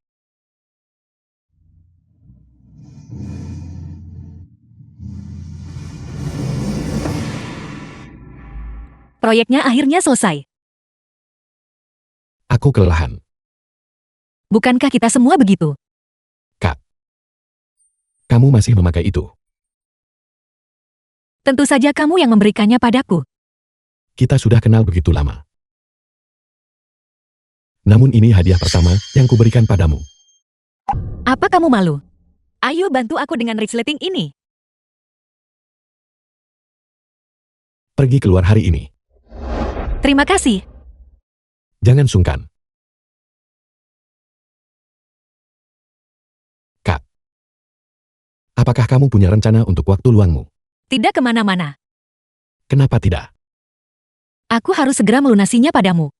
Proyeknya akhirnya selesai. Aku kelelahan. Bukankah kita semua begitu? Kamu masih memakai itu. Tentu saja kamu yang memberikannya padaku. Kita sudah kenal begitu lama. Namun ini hadiah pertama yang kuberikan padamu. Apa kamu malu? Ayo bantu aku dengan resleting ini. Pergi keluar hari ini. Terima kasih. Jangan sungkan. Kak. Apakah kamu punya rencana untuk waktu luangmu? Tidak kemana-mana. Kenapa tidak? Aku harus segera melunasinya padamu.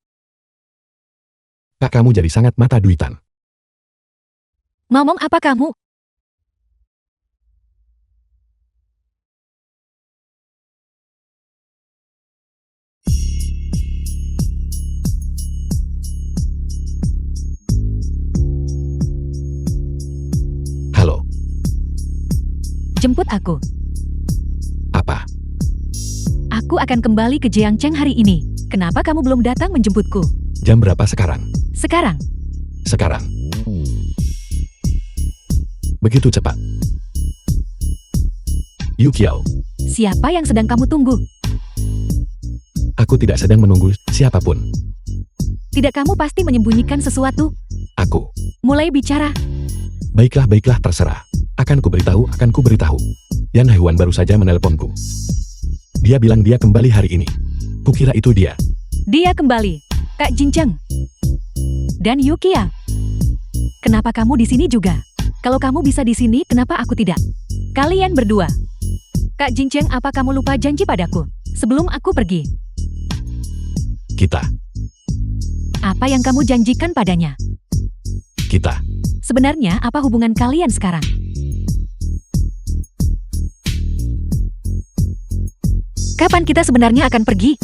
Kak, kamu jadi sangat mata duitan. Ngomong apa kamu? Halo, Jemput aku. apa? Aku akan kembali ke Jiangcheng hari ini. Kenapa kamu belum datang menjemputku? Jam berapa sekarang? Sekarang. Sekarang. Begitu cepat. Yu Qiao, Siapa yang sedang kamu tunggu? aku tidak sedang menunggu siapapun. Tidak, kamu pasti menyembunyikan sesuatu. Aku. Mulai bicara. Baiklah, terserah. Akan ku beritahu. Yan Haiwan baru saja menelponku. Dia bilang dia kembali hari ini. Kukira itu dia. Dia kembali. Kak Jincheng. Dan Yukia. Kenapa kamu di sini juga? Kalau kamu bisa di sini, kenapa aku tidak? Kalian berdua. Kak Jincheng, apa kamu lupa janji padaku? Sebelum aku pergi. Kita. Apa yang kamu janjikan padanya? Kita. Sebenarnya apa hubungan kalian sekarang? Kapan kita sebenarnya akan pergi?